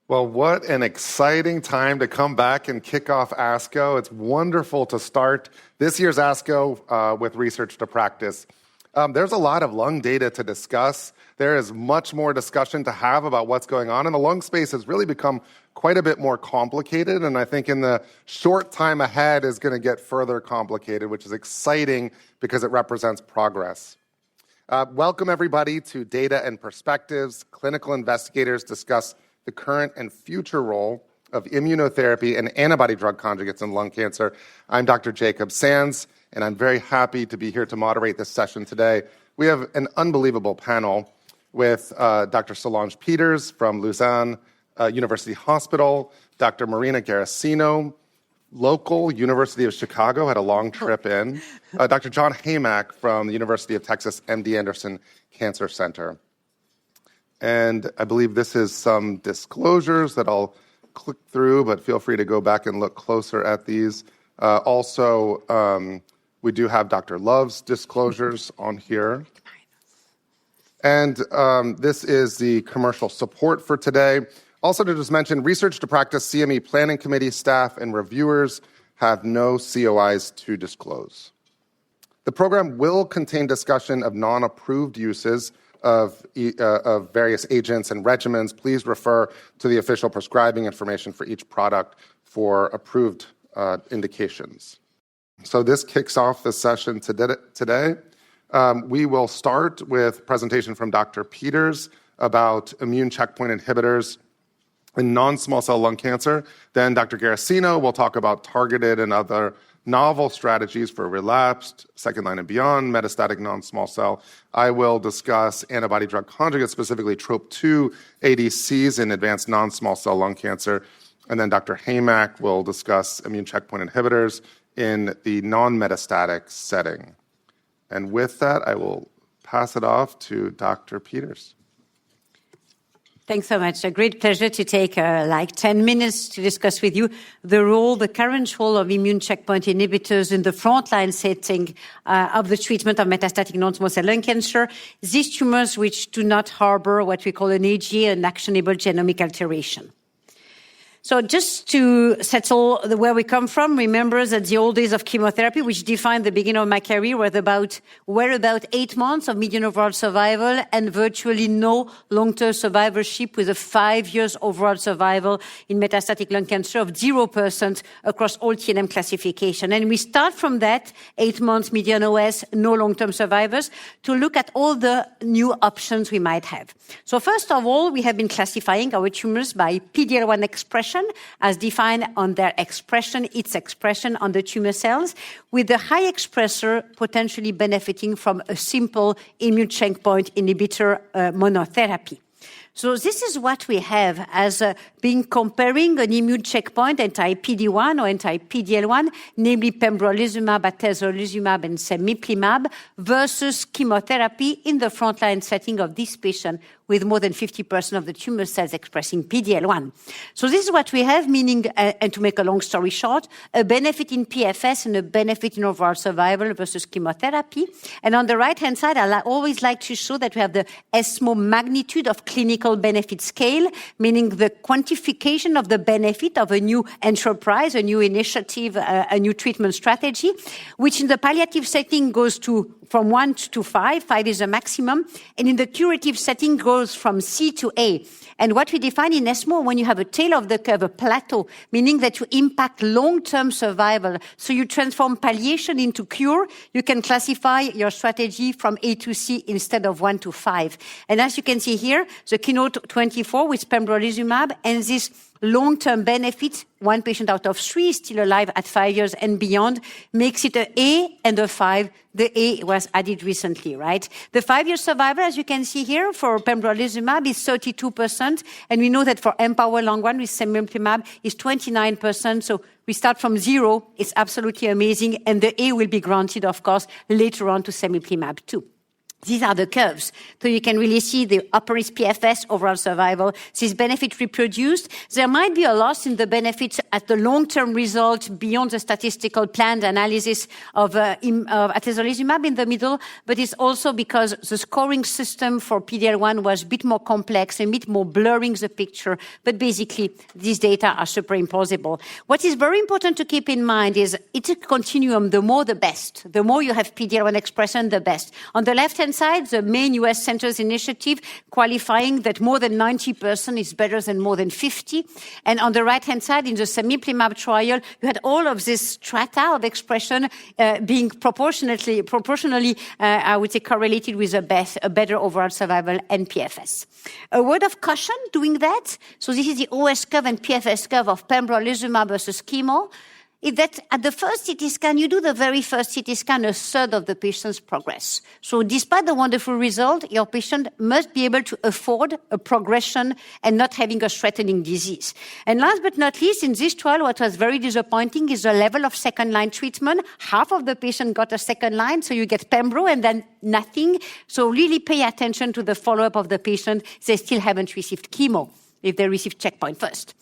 Well, what an exciting time to come back and kick off ASCO. It's wonderful to start this year's ASCO with Research to Practice. There's a lot of lung data to discuss. There is much more discussion to have about what's going on, and the lung space has really become quite a bit more complicated, and I think in the short time ahead is going to get further complicated, which is exciting because it represents progress. Welcome, everybody, to Data and Perspectives. Clinical investigators discuss the current and future role of immunotherapy and antibody-drug conjugates in lung cancer. I'm Dr. Jacob Sands, and I'm very happy to be here to moderate this session today. We have an unbelievable panel with Dr. Solange Peters from Lausanne University Hospital, Dr. Marina Garassino, local University of Chicago, had a long trip in, Dr. John Heymach from the University of Texas MD Anderson Cancer Center. And I believe this is some disclosures that I'll click through, but feel free to go back and look closer at these. Also, we do have Dr. Love's disclosures on here. And this is the commercial support for today. Also to just mention, Research to Practice CME Planning Committee staff and reviewers have no COIs to disclose. The program will contain discussion of non-approved uses of various agents and regimens. Please refer to the official prescribing information for each product for approved indications. So this kicks off the session today. We will start with a presentation from Dr. Peters about immune checkpoint inhibitors in non-small cell lung cancer. Then Dr. Garassino will talk about targeted and other novel strategies for relapsed, second line and beyond, metastatic non-small cell. I will discuss antibody-drug conjugates, specifically TROP2 ADCs in advanced non-small cell lung cancer. And then Dr. Heymach will discuss immune checkpoint inhibitors in the non-metastatic setting. And with that, I will pass it off to Dr. Peters. Thanks so much. A great pleasure to take 10 minutes to discuss with you the current role of immune checkpoint inhibitors in the frontline setting of the treatment of metastatic non-small cell lung cancer. These tumors which do not harbor what we call an AGA, an actionable genomic alteration. So just to settle where we come from, remember that the old days of chemotherapy, which defined the beginning of my career, were about 8 months of median overall survival and virtually no long-term survivorship, with a 5 years overall survival in metastatic lung cancer of 0% across all TNM classification. And we start from that 8 months median OS, no long-term survivors, to look at all the new options we might have. So first of all, we have been classifying our tumors by PD-L1 expression, as defined on their expression, its expression on the tumor cells, with the high expressor potentially benefiting from a simple immune checkpoint inhibitor monotherapy. So this is what we have as being comparing an immune checkpoint, anti-PD-1 or anti-PD-L1, namely pembrolizumab, atezolizumab, and cemiplimab, versus chemotherapy in the frontline setting of this patient with more than 50% of the tumor cells expressing PD-L1. So this is what we have, meaning, and to make a long story short, a benefit in PFS and a benefit in overall survival versus chemotherapy. And on the right-hand side, I always like to show that we have the ESMO magnitude of clinical benefit scale, meaning the quantification of the benefit of a new enterprise, a new initiative, a new treatment strategy, which in the palliative setting goes from 1 to 5. 5 is the maximum. And in the curative setting goes from C to A. And what we define in ESMO, when you have a tail of the curve, a plateau, meaning that you impact long-term survival. So you transform palliation into cure. You can classify your strategy from A to C instead of 1 to 5. And as you can see here, the Keynote 24 with pembrolizumab and this long-term benefit, 1 patient out of 3 is still alive at 5 years and beyond, makes it an A and a 5. The A was added recently, right? The 5-year survival, as you can see here, for pembrolizumab is 32%, and we know that for Empower Lung 1 with cemiplimab is 29%, so we start from 0. It's absolutely amazing, and the A will be granted, of course, later on to cemiplimab too. These are the curves. So you can really see the upper is PFS, overall survival. This benefit reproduced. There might be a loss in the benefits at the long-term result beyond the statistical planned analysis of atezolizumab in the middle, but it's also because the scoring system for PD-L1 was a bit more complex, a bit more blurring the picture. But basically, these data are superimposable. What is very important to keep in mind is it's a continuum. The more, the best. The more you have PD-L1 expression, the best. On the left-hand side, the main US Centers Initiative qualifying that more than 90% is better than more than 50. And on the right-hand side, in the cemiplimab trial, you had all of this strata of expression being proportionally, I would say, correlated with a better overall survival and PFS. A word of caution doing that. So this is the OS curve and PFS curve of pembrolizumab versus chemo. Is that at the first CT scan, you do the very first CT scan, a third of the patients progress. So despite the wonderful result, your patient must be able to afford a progression and not having a threatening disease. And last but not least, in this trial, what was very disappointing is the level of second-line treatment. Half of the patient got a second line, so you get pembro and then nothing. So really pay attention to the follow-up of the patient. They still haven't received chemo if they receive checkpoint first.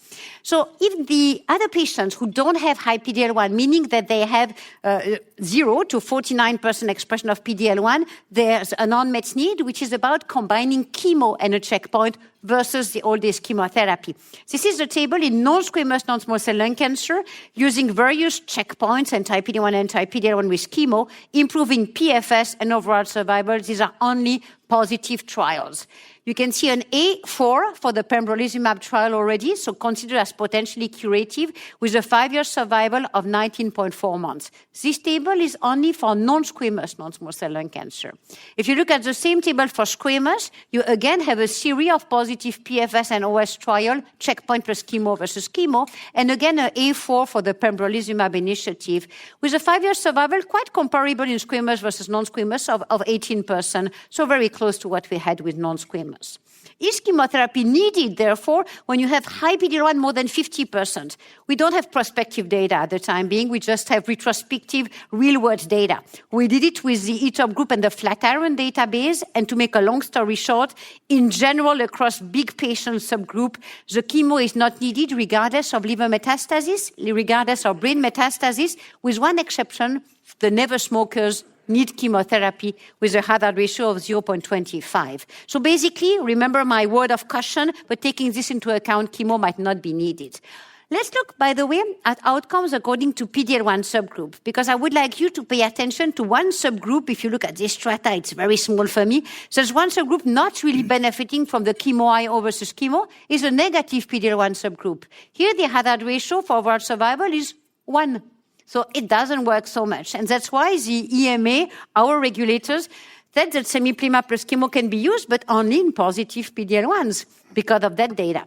So if the other patients who don't have high PD-L1, meaning that they have 0 to 49% expression of PD-L1, there's an unmet need, which is about combining chemo and a checkpoint versus the old days chemotherapy. This is the table in non-squamous non-small cell lung cancer using various checkpoints, anti-PD-1, anti-PD-L1 with chemo, improving PFS and overall survival. These are only positive trials. You can see an A4 for the pembrolizumab trial already, so considered as potentially curative, with a 5-year survival of 19.4 months. This table is only for non-squamous non-small cell lung cancer. If you look at the same table for squamous, you again have a series of positive PFS and OS trial, checkpoint plus chemo versus chemo, and again an A4 for the pembrolizumab initiative, with a 5-year survival quite comparable in squamous versus non-squamous of 18%, so very close to what we had with non-squamous. Is chemotherapy needed, therefore, when you have high PD-L1 more than 50%? We don't have prospective data at the time being. We just have retrospective real-world data. We did it with the ETOP group and the Flatiron database. And to make a long story short, in general, across big patient subgroup, the chemo is not needed regardless of liver metastasis, regardless of brain metastasis, with one exception, the never smokers need chemotherapy with a hazard ratio of 0.25. So basically, remember my word of caution, but taking this into account, chemo might not be needed. Let's look, by the way, at outcomes according to PD-L1 subgroup, because I would like you to pay attention to one subgroup. If you look at this strata, it's very small for me. So there's one subgroup not really benefiting from the chemo IO versus chemo, is a negative PD-L1 subgroup. Here, the hazard ratio for overall survival is 1. So it doesn't work so much. And that's why the EMA, our regulators, said that cemiplimab plus chemo can be used, but only in positive PD-L1s because of that data.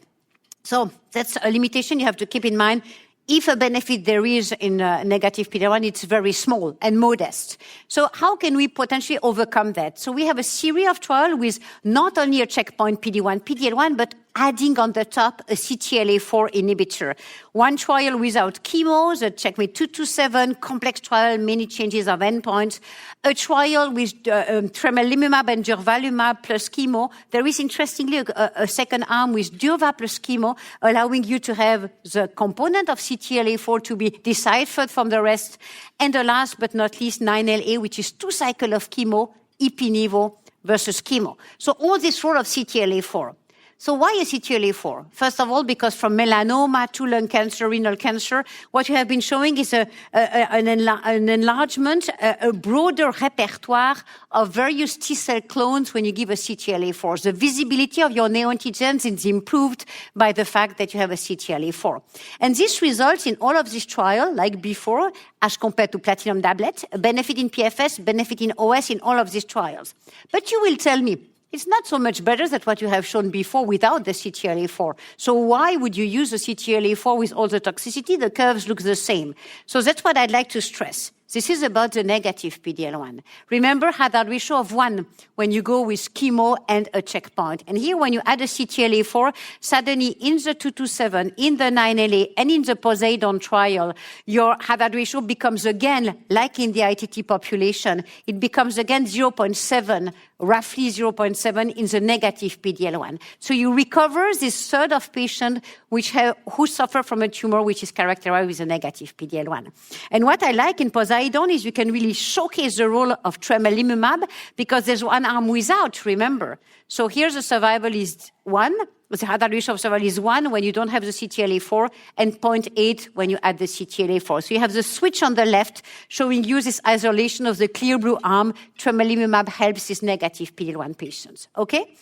So that's a limitation you have to keep in mind. If a benefit there is in negative PD-L1, it's very small and modest. So how can we potentially overcome that? So we have a series of trials with not only a checkpoint PD-L1, but adding on the top a CTLA-4 inhibitor. One trial without chemo, the checkmate 227, complex trial, many changes of endpoints. A trial with tremelimumab and durvalumab plus chemo. There is, interestingly, a second arm with durva plus chemo, allowing you to have the component of CTLA-4 to be deciphered from the rest. And the last but not least, 9LA, which is 2 cycles of chemo, ipi-nivo versus chemo. So all this role of CTLA-4. So why a CTLA-4? First of all, because from melanoma to lung cancer, renal cancer, what you have been showing is an enlargement, a broader repertoire of various T-cell clones when you give a CTLA-4. The visibility of your neoantigens is improved by the fact that you have a CTLA-4. And this results in all of this trial, like before, as compared to platinum doublet, a benefit in PFS, benefit in OS in all of these trials. But you will tell me, it's not so much better than what you have shown before without the CTLA-4. So why would you use the CTLA-4 with all the toxicity? The curves look the same. So that's what I'd like to stress. This is about the negative PD-L1. Remember, hazard ratio of 1 when you go with chemo and a checkpoint. And here, when you add a CTLA-4, suddenly in the 227, in the 9LA, and in the Poseidon trial, your hazard ratio becomes again, like in the ITT population, it becomes again 0.7, roughly 0.7 in the negative PD-L1. So you recover this third of patients who suffer from a tumor which is characterized with a negative PD-L1. And what I like in Poseidon is you can really showcase the role of tremelimumab because there's one arm without, remember. So here the survival is 1, the hazard ratio of survival is 1 when you don't have the CTLA-4 and 0.8 when you add the CTLA-4. So you have the switch on the left showing you this isolation of the clear blue arm. Tremelimumab helps these negative PD-L1 patients, okay?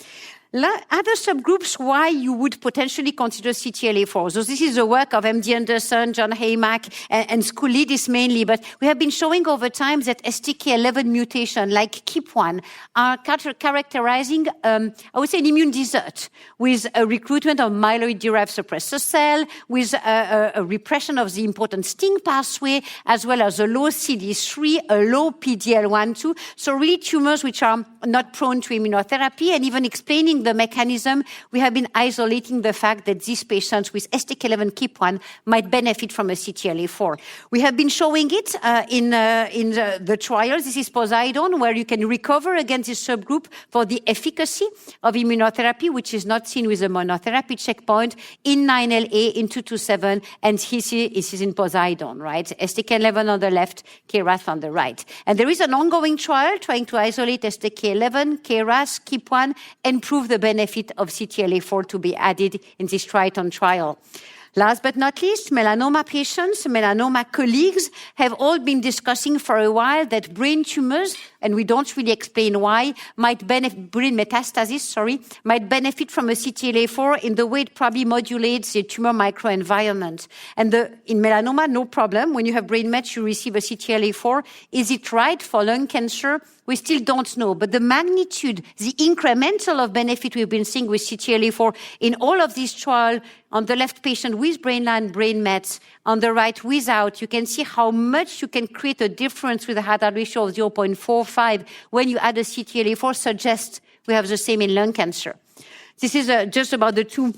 Other subgroups why you would potentially consider CTLA-4. So this is the work of MD Anderson, John Heymach, and Skoulidis mainly, but we have been showing over time that STK11 mutation, like KEAP1, are characterizing, I would say, an immune desert with a recruitment of myeloid-derived suppressor cell, with a repression of the important STING pathway, as well as a low CD3, a low PD-L1 too. So really tumors which are not prone to immunotherapy, and even explaining the mechanism, we have been isolating the fact that these patients with STK11 KEAP1 might benefit from a CTLA-4. We have been showing it in the trials. This is Poseidon, where you can recover against this subgroup for the efficacy of immunotherapy, which is not seen with a monotherapy checkpoint in 9LA, in 227, and this is in Poseidon, right? STK11 on the left, KRAS on the right. And there is an ongoing trial trying to isolate STK11, KRAS, KEAP1, and prove the benefit of CTLA-4 to be added in this Triton trial. Last but not least, melanoma patients, melanoma colleagues have all been discussing for a while that brain tumors, and we don't really explain why, brain metastasis, might benefit from a CTLA-4 in the way it probably modulates the tumor microenvironment. And in melanoma, no problem. When you have brain mets, you receive a CTLA-4. Is it right for lung cancer? We still don't know, but the magnitude, the incremental of benefit we've been seeing with CTLA-4 in all of these trials, on the left patient with brain mets, on the right without, you can see how much you can create a difference with a hazard ratio of 0.45 when you add a CTLA-4, suggests we have the same in lung cancer. This is just about the two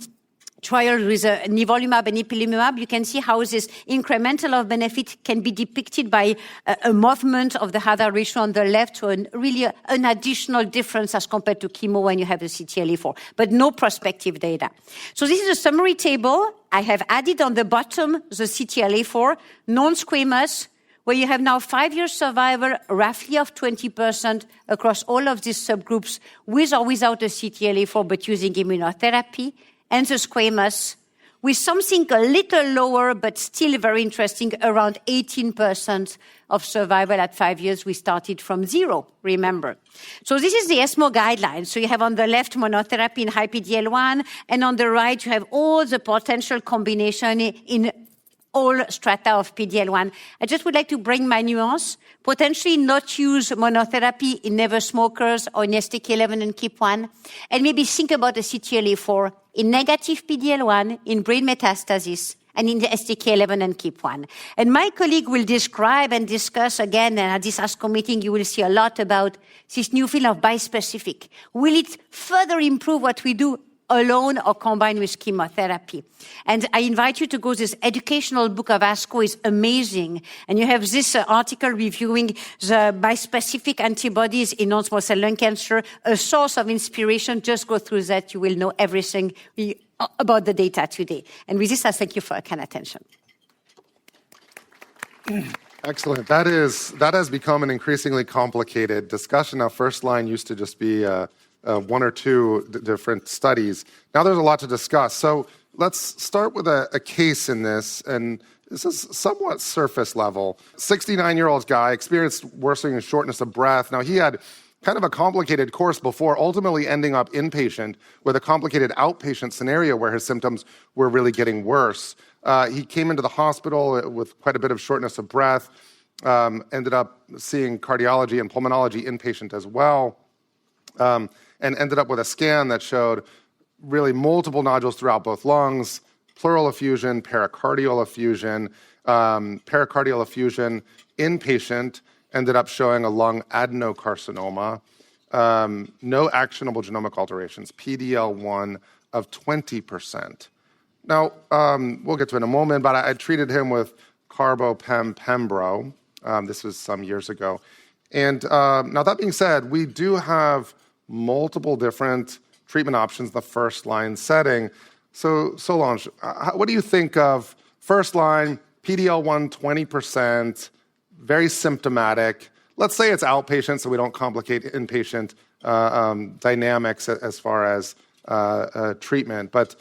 trial with nivolumab and ipilimumab. You can see how this incremental of benefit can be depicted by a movement of the hazard ratio on the left to really an additional difference as compared to chemo when you have the CTLA-4, but no prospective data. So this is a summary table. I have added on the bottom the CTLA-4, non-squamous, where you have now 5-year survival, roughly of 20% across all of these subgroups, with or without a CTLA-4, but using immunotherapy, and the squamous, with something a little lower, but still very interesting, around 18% of survival at 5 years. We started from 0, remember. So this is the ESMO guidelines. So you have on the left monotherapy in high PD-L1, and on the right you have all the potential combination in all strata of PD-L1. I just would like to bring my nuance. Potentially not use monotherapy in never smokers or in STK11 and KEAP1, and maybe think about a CTLA-4 in negative PD-L1, in brain metastasis, and in the STK11 and KEAP1. And my colleague will describe and discuss again, and at this ASCO meeting you will see a lot about this new field of bispecific. Will it further improve what we do alone or combined with chemotherapy? And I invite you to go, this educational book of ASCO is amazing. And you have this article reviewing the bispecific antibodies in non-small cell lung cancer, a source of inspiration. Just go through that. You will know everything about the data today. And with this, I thank you for your kind attention. Excellent. That has become an increasingly complicated discussion. Now, first line used to just be one or two different studies. Now there's a lot to discuss. So let's start with a case in this, and this is somewhat surface level. 69-year-old guy experienced worsening shortness of breath. Now he had kind of a complicated course before ultimately ending up inpatient with a complicated outpatient scenario where his symptoms were really getting worse. He came into the hospital with quite a bit of shortness of breath, ended up seeing cardiology and pulmonology inpatient as well. And ended up with a scan that showed really multiple nodules throughout both lungs, pleural effusion, pericardial effusion inpatient, ended up showing a lung adenocarcinoma, no actionable genomic alterations, PD-L1 of 20%. Now, we'll get to it in a moment, but I treated him with carbo-pembro. This was some years ago. And now that being said, we do have multiple different treatment options in the first-line setting. So, Solange, what do you think of first-line, PD-L1 20%, very symptomatic? Let's say it's outpatient so we don't complicate inpatient dynamics as far as treatment. But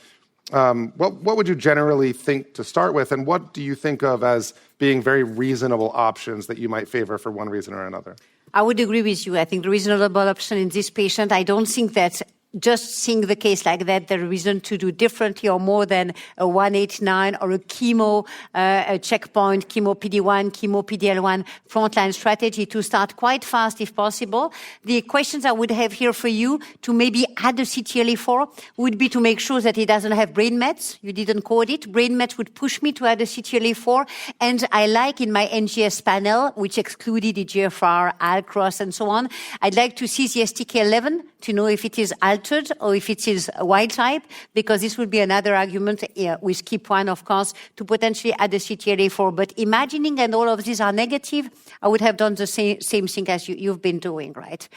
what would you generally think to start with, and what do you think of as being very reasonable options that you might favor for one reason or another? I would agree with you. I think the reasonable option in this patient, I don't think that just seeing the case like that, there is reason to do differently or more than a 189 or a chemo, a checkpoint, chemo PD-1, chemo PD-L1 frontline strategy to start quite fast if possible. The questions I would have here for you to maybe add a CTLA-4 would be to make sure that it doesn't have brain mets. You didn't code it. Brain mets would push me to add a CTLA-4. And I like in my NGS panel, which excluded EGFR, ALCROS, and so on, I'd like to see the STK11 to know if it is altered or if it is a wild type, because this would be another argument with KEAP1, of course, to potentially add a CTLA-4. But imagining that all of these are negative, I would have done the same thing as you've been doing, right?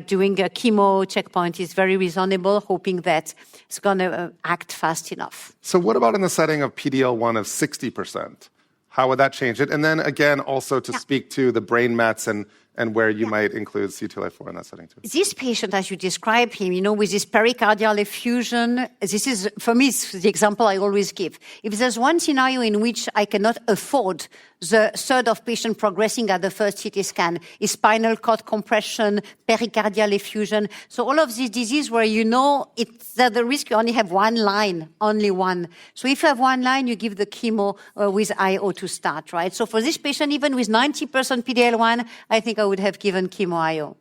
Doing a chemo checkpoint is very reasonable, hoping that it's going to act fast enough. So what about in the setting of PD-L1 of 60%? How would that change it? And then again, also to speak to the brain mets and where you might include CTLA-4 in that setting too. This patient, as you describe him, with this pericardial effusion, this is, for me, it's the example I always give. If there's one scenario in which I cannot afford the third of patient progressing at the first CT scan is spinal cord compression, pericardial effusion. So all of these diseases where it's at the risk you only have one line, only one. So if you have one line, you give the chemo with IO to start, right? So for this patient, even with 90% PD-L1, I think I would have given chemo IO.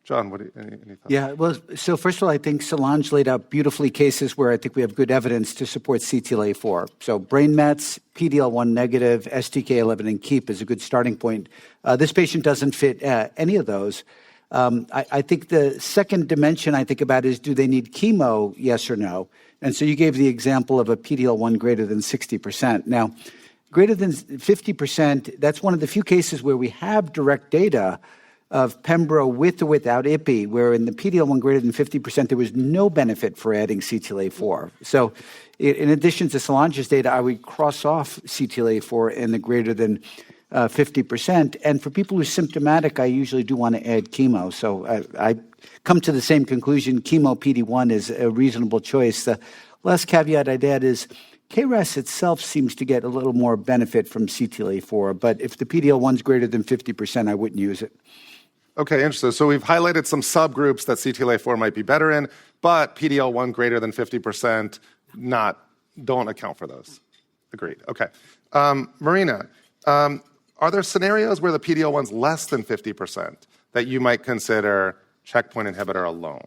John, any thoughts? Yeah, well, so first of all, I think Solange laid out beautifully cases where I think we have good evidence to support CTLA-4. So brain mets, PD-L1 negative, STK11, and KEAP is a good starting point. This patient doesn't fit any of those. I think the second dimension I think about is, do they need chemo, yes or no? And so you gave the example of a PD-L1 greater than 60%. Now, greater than 50%, that's one of the few cases where we have direct data of pembro with or without IPI, where in the PD-L1 greater than 50%, there was no benefit for adding CTLA-4. So in addition to Solange's data, I would cross off CTLA-4 in the greater than 50%. And for people who are symptomatic, I usually do want to add chemo. So I come to the same conclusion. Chemo PD-1 is a reasonable choice. The last caveat I'd add is KRAS itself seems to get a little more benefit from CTLA-4, but if the PD-L1 is greater than 50%, I wouldn't use it. Okay, interesting. So we've highlighted some subgroups that CTLA-4 might be better in, but PD-L1 greater than 50% don't account for those. Agreed. Okay. Marina, are there scenarios where the PD-L1 is less than 50% that you might consider checkpoint inhibitor alone?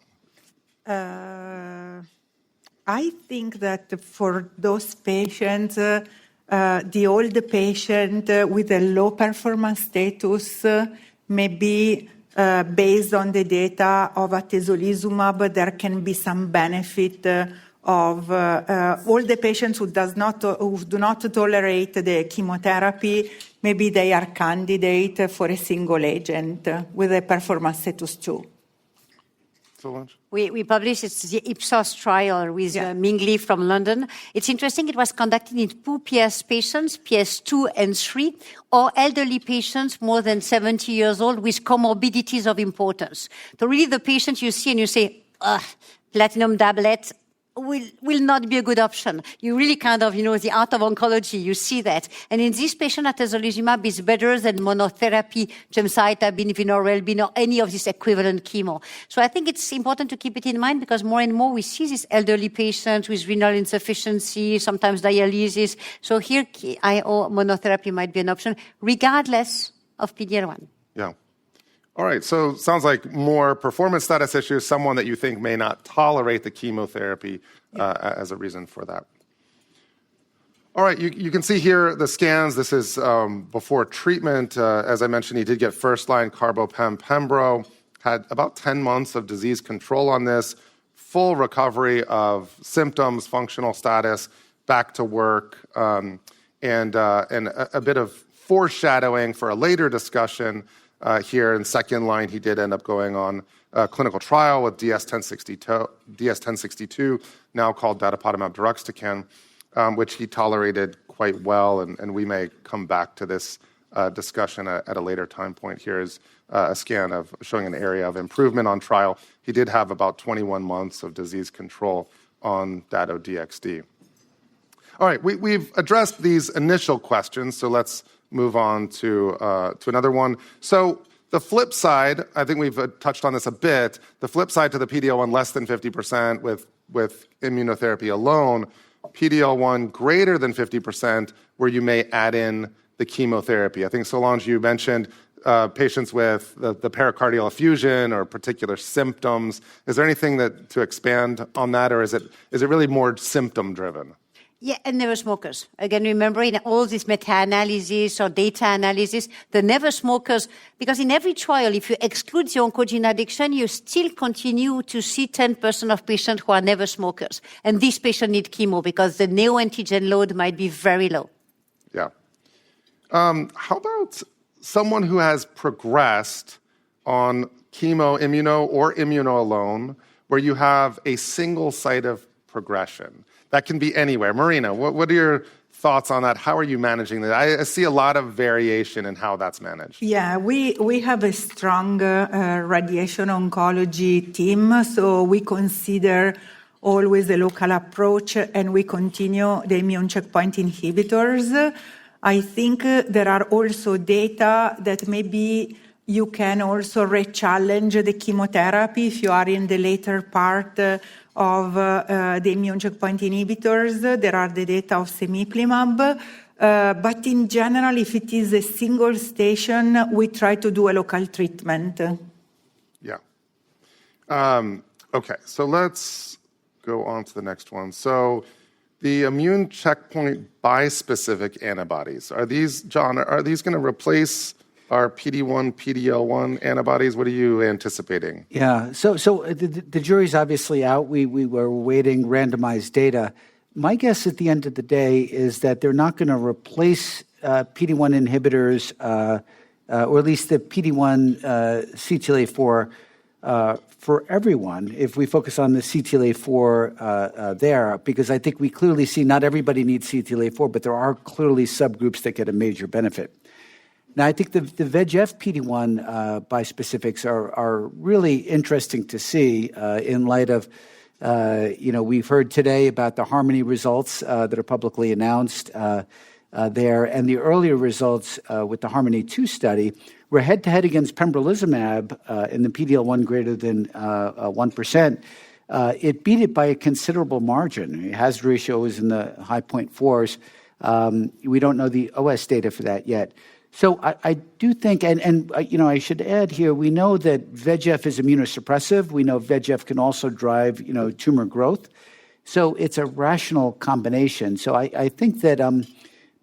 I think that for those patients, the older patient with a low performance status, maybe based on the data of atezolizumab, there can be some benefit of all the patients who do not tolerate the chemotherapy. Maybe they are candidate for a single agent with a performance status 2. Solange? We published the Ipsos trial with Ming Li from London. It's interesting, it was conducted in 2 PS patients, PS2 and 3, or elderly patients more than 70 years old with comorbidities of importance. So really the patient you see and you say, platinum doublet will not be a good option. You really kind of, the art of oncology, you see that. And in this patient, atezolizumab is better than monotherapy, gemcitabine, vinorelbine, or any of this equivalent chemo. So I think it's important to keep it in mind because more and more we see these elderly patients with renal insufficiency, sometimes dialysis. So here, IO monotherapy might be an option, regardless of PD-L1. Yeah. All right, so sounds like more performance status issues, someone that you think may not tolerate the chemotherapy as a reason for that. All right, you can see here the scans. This is before treatment. As I mentioned, he did get first-line carbo-pembro, had about 10 months of disease control on this, full recovery of symptoms, functional status, back to work, and a bit of foreshadowing for a later discussion here in second line. He did end up going on a clinical trial with DS-1062, now called datopotamab deruxtecan, which he tolerated quite well, and we may come back to this discussion at a later time point. Here is a scan of showing an area of improvement on trial. He did have about 21 months of disease control on Dato-DXd. All right, we've addressed these initial questions, so let's move on to another one. So the flip side, I think we've touched on this a bit, the flip side to the PD-L1 less than 50% with immunotherapy alone, PD-L1 greater than 50%, where you may add in the chemotherapy. I think, Solange, you mentioned patients with the pericardial effusion or particular symptoms. Is there anything to expand on that, or is it really more symptom-driven? Yeah, and never smokers. Again, remember in all this meta-analysis or data analysis, the never smokers, because in every trial, if you exclude the oncogene addiction, you still continue to see 10% of patients who are never smokers. And these patients need chemo because the neoantigen load might be very low. Yeah. How about someone who has progressed on chemo, immuno, or immuno alone, where you have a single site of progression? That can be anywhere. Marina, what are your thoughts on that? How are you managing that? I see a lot of variation in how that's managed. Yeah, we have a strong radiation oncology team, so we consider always a local approach, and we continue the immune checkpoint inhibitors. I think there are also data that maybe you can also re-challenge the chemotherapy if you are in the later part of the immune checkpoint inhibitors. There are the data of semiplimab. But in general, if it is a single station, we try to do a local treatment. Yeah. Okay, so let's go on to the next one. So the immune checkpoint bispecific antibodies, are these, John, are these going to replace our PD-1, PD-L1 antibodies? What are you anticipating? Yeah, so the jury's obviously out. We were awaiting randomized data. My guess at the end of the day is that they're not going to replace PD-1 inhibitors, or at least the PD-1 CTLA-4 for everyone, if we focus on the CTLA-4 there, because I think we clearly see not everybody needs CTLA-4, but there are clearly subgroups that get a major benefit. Now, I think the VEGF PD-1 bispecifics are really interesting to see in light of, we've heard today about the Harmony results that are publicly announced there, and the earlier results with the Harmony 2 study were head-to-head against pembrolizumab in the PD-L1 greater than 1%. It beat it by a considerable margin. Hazard ratio was in the high 0.4s. We don't know the OS data for that yet. So I do think, and I should add here, we know that VEGF is immunosuppressive. We know VEGF can also drive, tumor growth. So it's a rational combination. So I think that I'm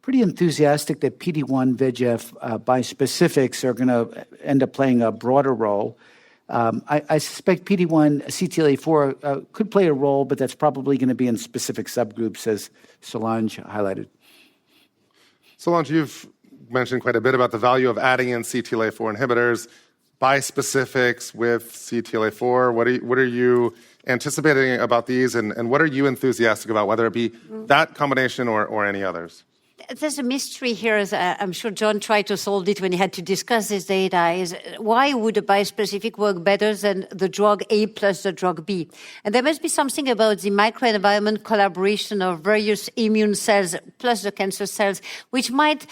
pretty enthusiastic that PD-1 VEGF bispecifics are going to end up playing a broader role. I suspect PD-1 CTLA-4 could play a role, but that's probably going to be in specific subgroups, as Solange highlighted. Solange, you've mentioned quite a bit about the value of adding in CTLA-4 inhibitors, bispecifics with CTLA-4. What are you anticipating about these, and what are you enthusiastic about, whether it be that combination or any others? There's a mystery here, as I'm sure John tried to solve it when he had to discuss this data, is why would a bispecific work better than the drug A plus the drug B? And there must be something about the microenvironment collaboration of various immune cells plus the cancer cells, which might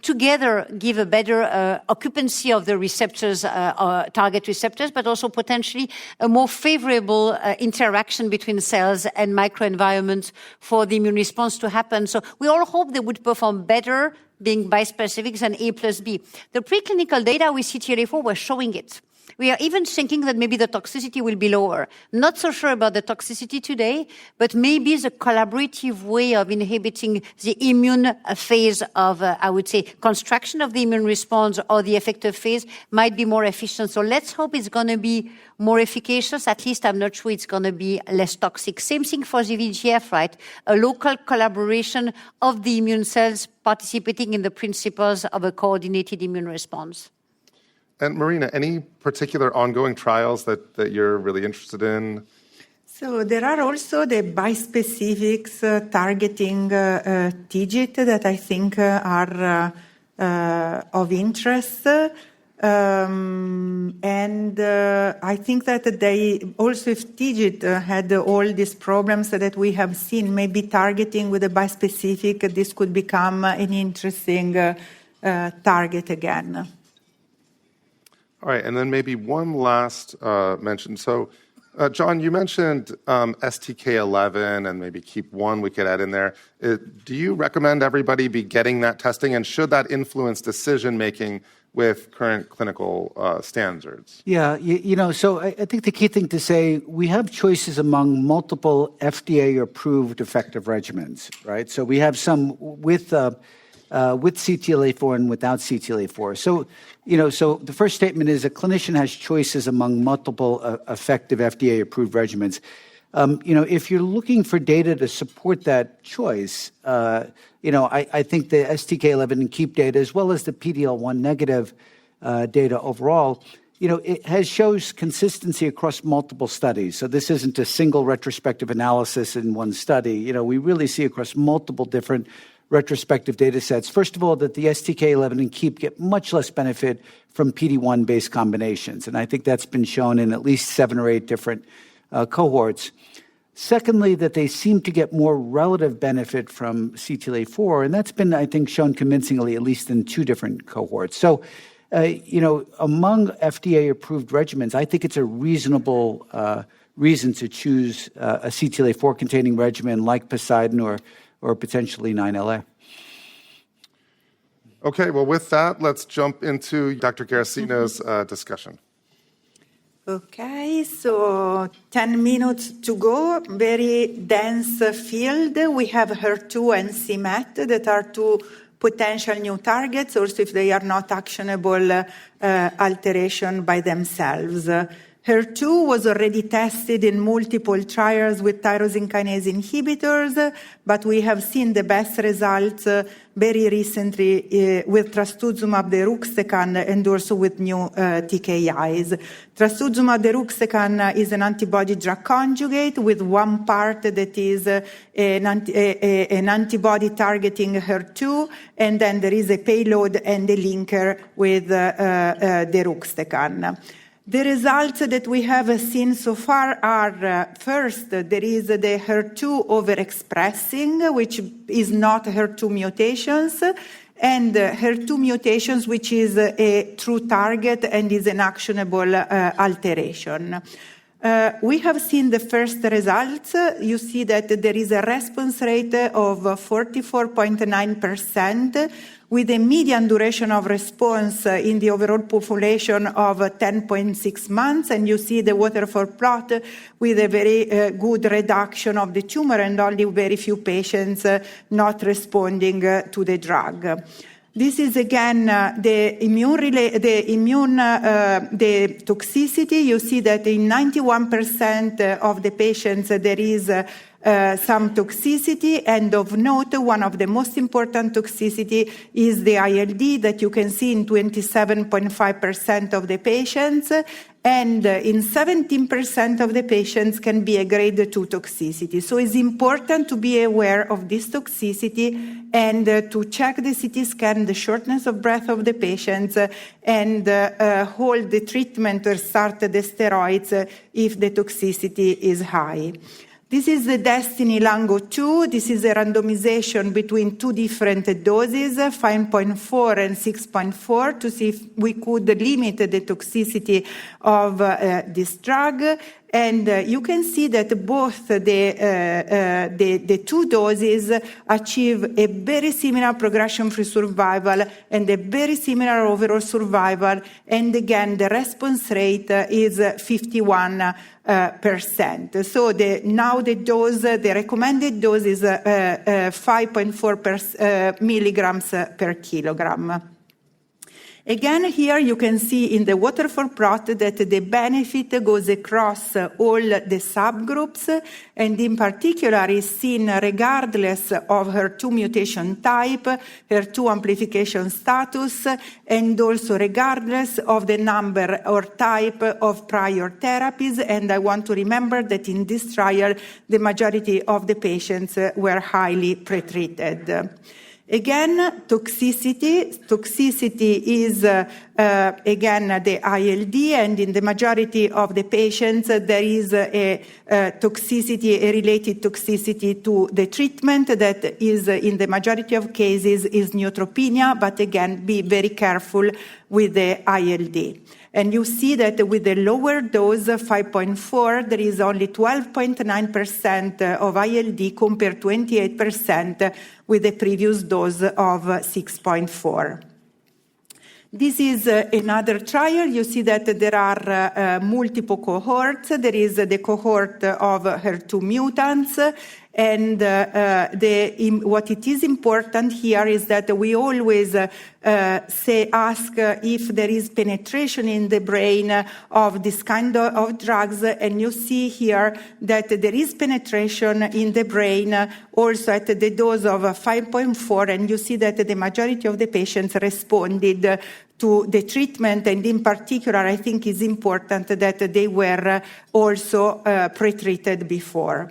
together give a better occupancy of the receptors, target receptors, but also potentially a more favorable interaction between cells and microenvironment for the immune response to happen. So we all hope they would perform better being bispecifics than A plus B. The preclinical data with CTLA-4 was showing it. We are even thinking that maybe the toxicity will be lower. Not so sure about the toxicity today, but maybe the collaborative way of inhibiting the immune phase of, I would say, construction of the immune response or the effector phase might be more efficient. So let's hope it's going to be more efficacious. At least I'm not sure it's going to be less toxic. Same thing for the VEGF, right? A local collaboration of the immune cells participating in the principles of a coordinated immune response. And Marina, any particular ongoing trials that you're really interested in? So there are also the bispecifics targeting TIGIT that I think are of interest. And I think that they also, if TIGIT had all these problems that we have seen, maybe targeting with a bispecific, this could become an interesting target again. All right, and then maybe one last mention. So, John, you mentioned STK11 and maybe KEEP1 we could add in there. Do you recommend everybody be getting that testing, and should that influence decision-making with current clinical standards? Yeah, so I think the key thing to say, we have choices among multiple FDA-approved effective regimens, right? So we have some with CTLA-4 and without CTLA-4. So, so the first statement is a clinician has choices among multiple effective FDA-approved regimens. If you're looking for data to support that choice, I think the STK11 and KEEP data, as well as the PD-L1 negative data overall, it shows consistency across multiple studies. So this isn't a single retrospective analysis in one study. We really see across multiple different retrospective data sets. First of all, that the STK11 and KEEP get much less benefit from PD-1-based combinations. And I think that's been shown in at least 7 or 8 different cohorts. Secondly, that they seem to get more relative benefit from CTLA-4, and that's been, I think, shown convincingly, at least in 2 different cohorts. So, among FDA-approved regimens, I think it's a reasonable reason to choose a CTLA-4-containing regimen like Poseidon or potentially 9LA. Okay, well, with that, let's jump into Dr. Garassino's discussion. Okay, so 10 minutes to go. Very dense field. We have HER2 and c-Met that are 2 potential new targets, also if they are not actionable alteration by themselves. HER2 was already tested in multiple trials with tyrosine kinase inhibitors, but we have seen the best results very recently with trastuzumab deruxtecan and also with new TKIs. Trastuzumab deruxtecan is an antibody-drug conjugate with one part that is an antibody targeting HER2, and then there is a payload and a linker with deruxtecan. The results that we have seen so far are, first, there is the HER2 overexpressing, which is not HER2 mutations, and HER2 mutations, which is a true target and is an actionable alteration. We have seen the first results. You see that there is a response rate of 44.9%, with a median duration of response in the overall population of 10.6 months. And you see the waterfall plot with a very good reduction of the tumor and only very few patients not responding to the drug. This is again the toxicity. You see that in 91% of the patients there is some toxicity, and of note, one of the most important toxicity is the ILD that you can see in 27.5% of the patients, and in 17% of the patients can be a grade 2 toxicity. So it's important to be aware of this toxicity and to check the CT scan, the shortness of breath of the patients, and hold the treatment or start the steroids if the toxicity is high. This is the Destiny Lango-2. This is a randomization between 2 different doses, 5.4 and 6.4, to see if we could limit the toxicity of this drug. And you can see that both the two doses achieve a very similar progression-free survival and a very similar overall survival. And again, the response rate is 51%. So now the recommended dose is 5.4 milligrams per kilogram. Again, here you can see in the waterfall plot that the benefit goes across all the subgroups, and in particular is seen regardless of HER2 mutation type, HER2 amplification status, and also regardless of the number or type of prior therapies. And I want to remember that in this trial, the majority of the patients were highly pretreated. Again, toxicity is, again, the ILD, and in the majority of the patients, there is a related toxicity to the treatment that is, in the majority of cases, is neutropenia, but again, be very careful with the ILD. And you see that with the lower dose, 5.4, there is only 12.9% of ILD compared to 28% with the previous dose of 6.4. This is another trial. You see that there are multiple cohorts. There is the cohort of HER2 mutants. And what it is important here is that we always ask if there is penetration in the brain of this kind of drugs. And you see here that there is penetration in the brain also at the dose of 5.4. And you see that the majority of the patients responded to the treatment. And in particular, I think it's important that they were also pretreated before.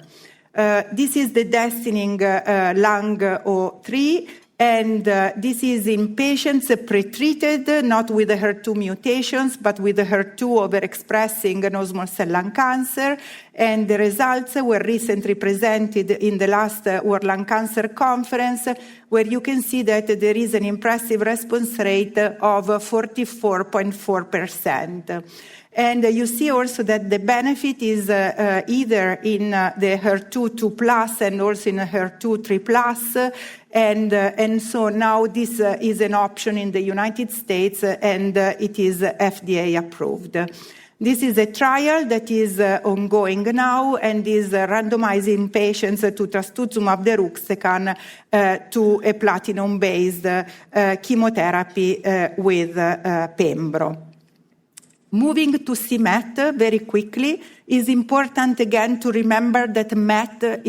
This is the DESTINY-Lung03, and this is in patients pretreated, not with the HER2 mutations, but with the HER2 overexpressing non-small cell lung cancer. And the results were recently presented in the last World Lung Cancer Conference, where you can see that there is an impressive response rate of 44.4%. And you see also that the benefit is either in the HER2 2+ and also in HER2 3+. And so now this is an option in the United States, and it is FDA approved. This is a trial that is ongoing now and is randomizing patients to trastuzumab deruxtecan to a platinum-based chemotherapy with pembro. Moving to c-Met very quickly, is important again to remember that MET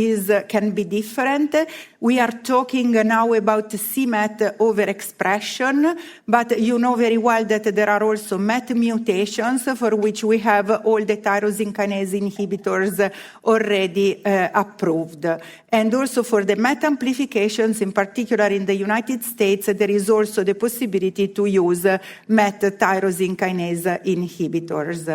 can be different. We are talking now about c-Met overexpression, but you know very well that there are also MET mutations for which we have all the tyrosine kinase inhibitors already approved. And also for the MET amplifications, in particular in the United States, there is also the possibility to use MET tyrosine kinase inhibitors.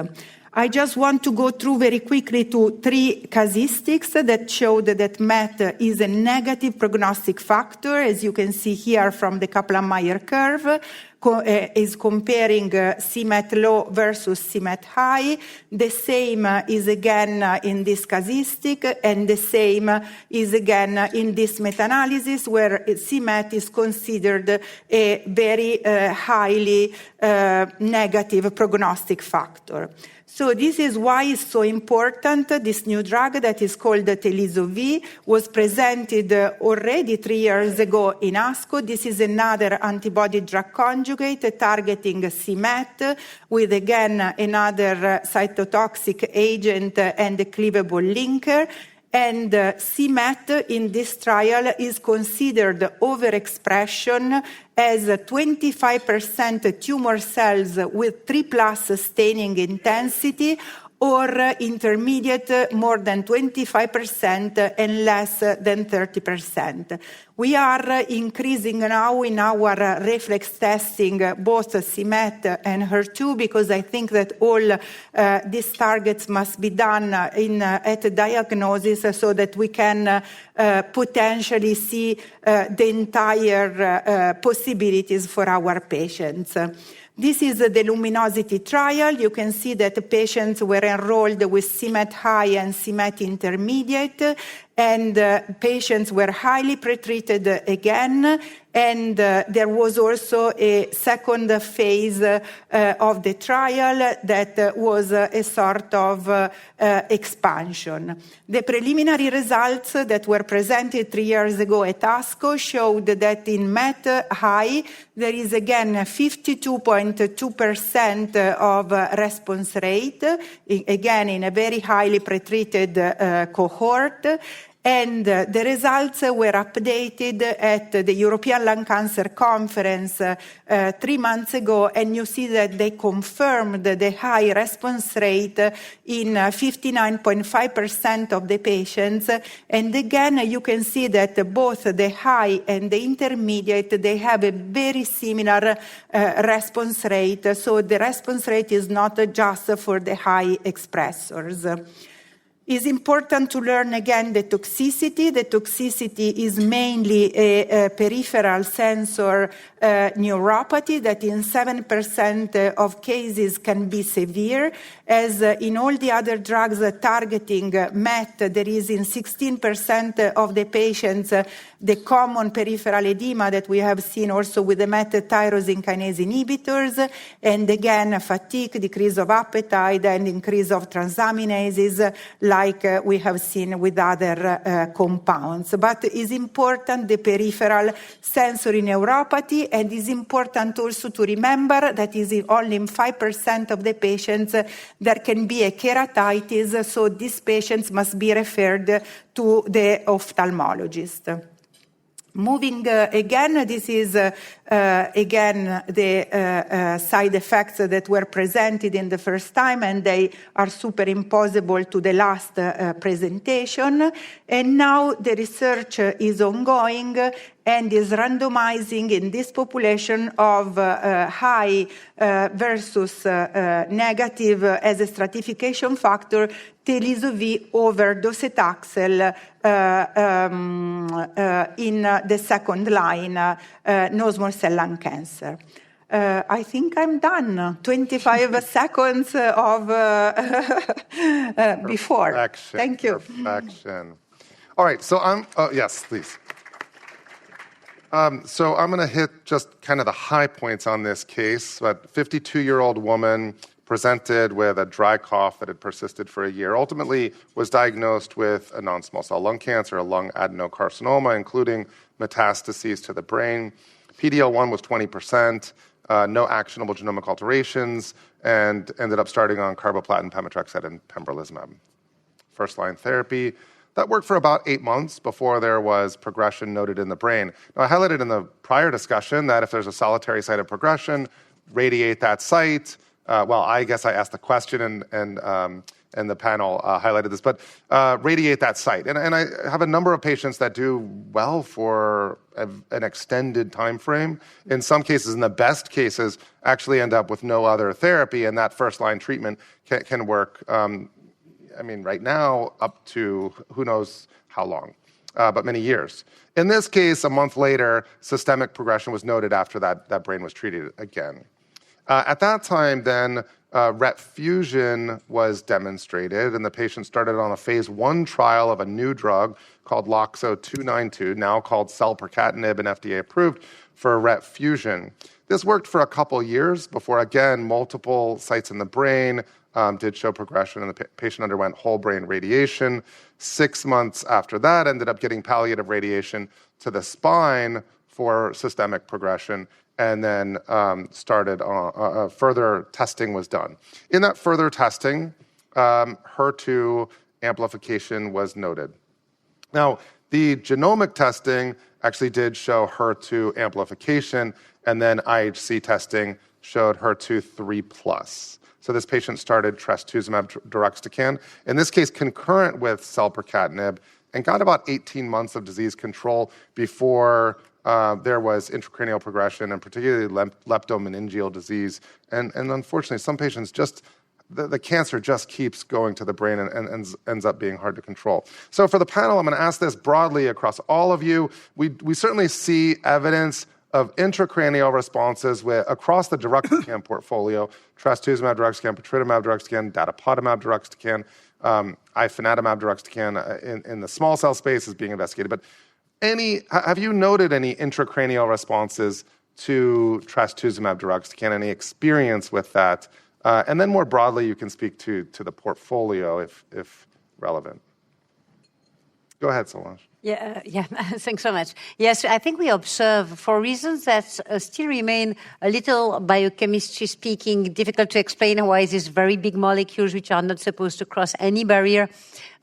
I just want to go through very quickly to 3 casuistics that showed that MET is a negative prognostic factor, as you can see here from the Kaplan-Meier curve, is comparing c-Met low versus c-Met high. The same is again in this casuistic, and the same is again in this meta-analysis where c-Met is considered a very highly negative prognostic factor. So this is why it's so important. This new drug that is called Teliso-V was presented already 3 years ago in ASCO. This is another antibody-drug conjugate targeting c-Met with, again, another cytotoxic agent and a cleavable linker. And c-Met in this trial is considered overexpression as 25% tumor cells with 3+ staining intensity, or intermediate more than 25% and less than 30%. We are increasing now in our reflex testing both c-Met and HER2, because I think that all these targets must be done at diagnosis so that we can potentially see the entire possibilities for our patients. This is the Luminosity trial. You can see that the patients were enrolled with CMET high and CMET intermediate, and patients were highly pretreated again, and there was also a second phase of the trial that was a sort of expansion. The preliminary results that were presented 3 years ago at ASCO showed that in MET high, there is again 52.2% of response rate, again in a very highly pretreated cohort. And the results were updated at the European Lung Cancer Conference 3 months ago, and you see that they confirmed the high response rate in 59.5% of the patients. And again, you can see that both the high and the intermediate, they have a very similar response rate. So the response rate is not just for the high expressors. It's important to learn again the toxicity. The toxicity is mainly a peripheral sensor neuropathy that in 7% of cases can be severe. As in all the other drugs targeting MET, there is in 16% of the patients the common peripheral edema that we have seen also with the MET tyrosine kinase inhibitors, and again fatigue, decrease of appetite, and increase of transaminases like we have seen with other compounds. But it's important the peripheral sensory neuropathy, and it's important also to remember that is only in 5% of the patients there can be a keratitis, so these patients must be referred to the ophthalmologist. Moving again, this is again the side effects that were presented in the first time, and they are superimposable to the last presentation. And now the research is ongoing and is randomizing in this population of high versus negative as a stratification factor Telisovir over docetaxel in the second line non-small cell lung cancer. I think I'm done. 25 seconds of before. Perfection. Thank you. Perfection. All right, so yes, please. So I'm going to hit just kind of the high points on this case. But 52-year-old woman presented with a dry cough that had persisted for a year, ultimately was diagnosed with a non-small cell lung cancer, a lung adenocarcinoma, including metastases to the brain. PD-L1 was 20%, no actionable genomic alterations, and ended up starting on carboplatin, pemetrexed, and pembrolizumab. First-line therapy. That worked for about 8 months before there was progression noted in the brain. Now, I highlighted in the prior discussion that if there's a solitary site of progression, radiate that site. Well, I guess I asked the question and the panel highlighted this, but radiate that site. And I have a number of patients that do well for an extended time frame. In some cases, in the best cases, actually end up with no other therapy, and that first-line treatment can work, right now up to who knows how long, but many years. In this case, a month later, systemic progression was noted after that brain was treated again. At that time, then, RET fusion was demonstrated, and the patient started on a phase 1 trial of a new drug called LOXO-292, now called selpercatinib and FDA approved for RET fusion. This worked for a couple years before, again, multiple sites in the brain did show progression, and the patient underwent whole brain radiation. 6 months after that, ended up getting palliative radiation to the spine for systemic progression, and then started further testing was done. In that further testing, HER2 amplification was noted. Now, the genomic testing actually did show HER2 amplification, and then IHC testing showed HER2 3+. So this patient started trastuzumab deruxtecan, in this case concurrent with selpercatinib, and got about 18 months of disease control before there was intracranial progression, and particularly leptomeningeal disease. And unfortunately, some patients the cancer just keeps going to the brain and ends up being hard to control. So for the panel, I'm going to ask this broadly across all of you. We certainly see evidence of intracranial responses across the deruxtecan portfolio, trastuzumab deruxtecan, patritumab deruxtecan, datopotamab deruxtecan, ifinatamab deruxtecan in the small cell space is being investigated. But have you noted any intracranial responses to trastuzumab deruxtecan, any experience with that? And then more broadly, you can speak to the portfolio if relevant. Go ahead, Solange. Yeah, thanks so much. Yes, I think we observe, for reasons that still remain a little, biochemistry speaking, difficult to explain why these very big molecules, which are not supposed to cross any barrier,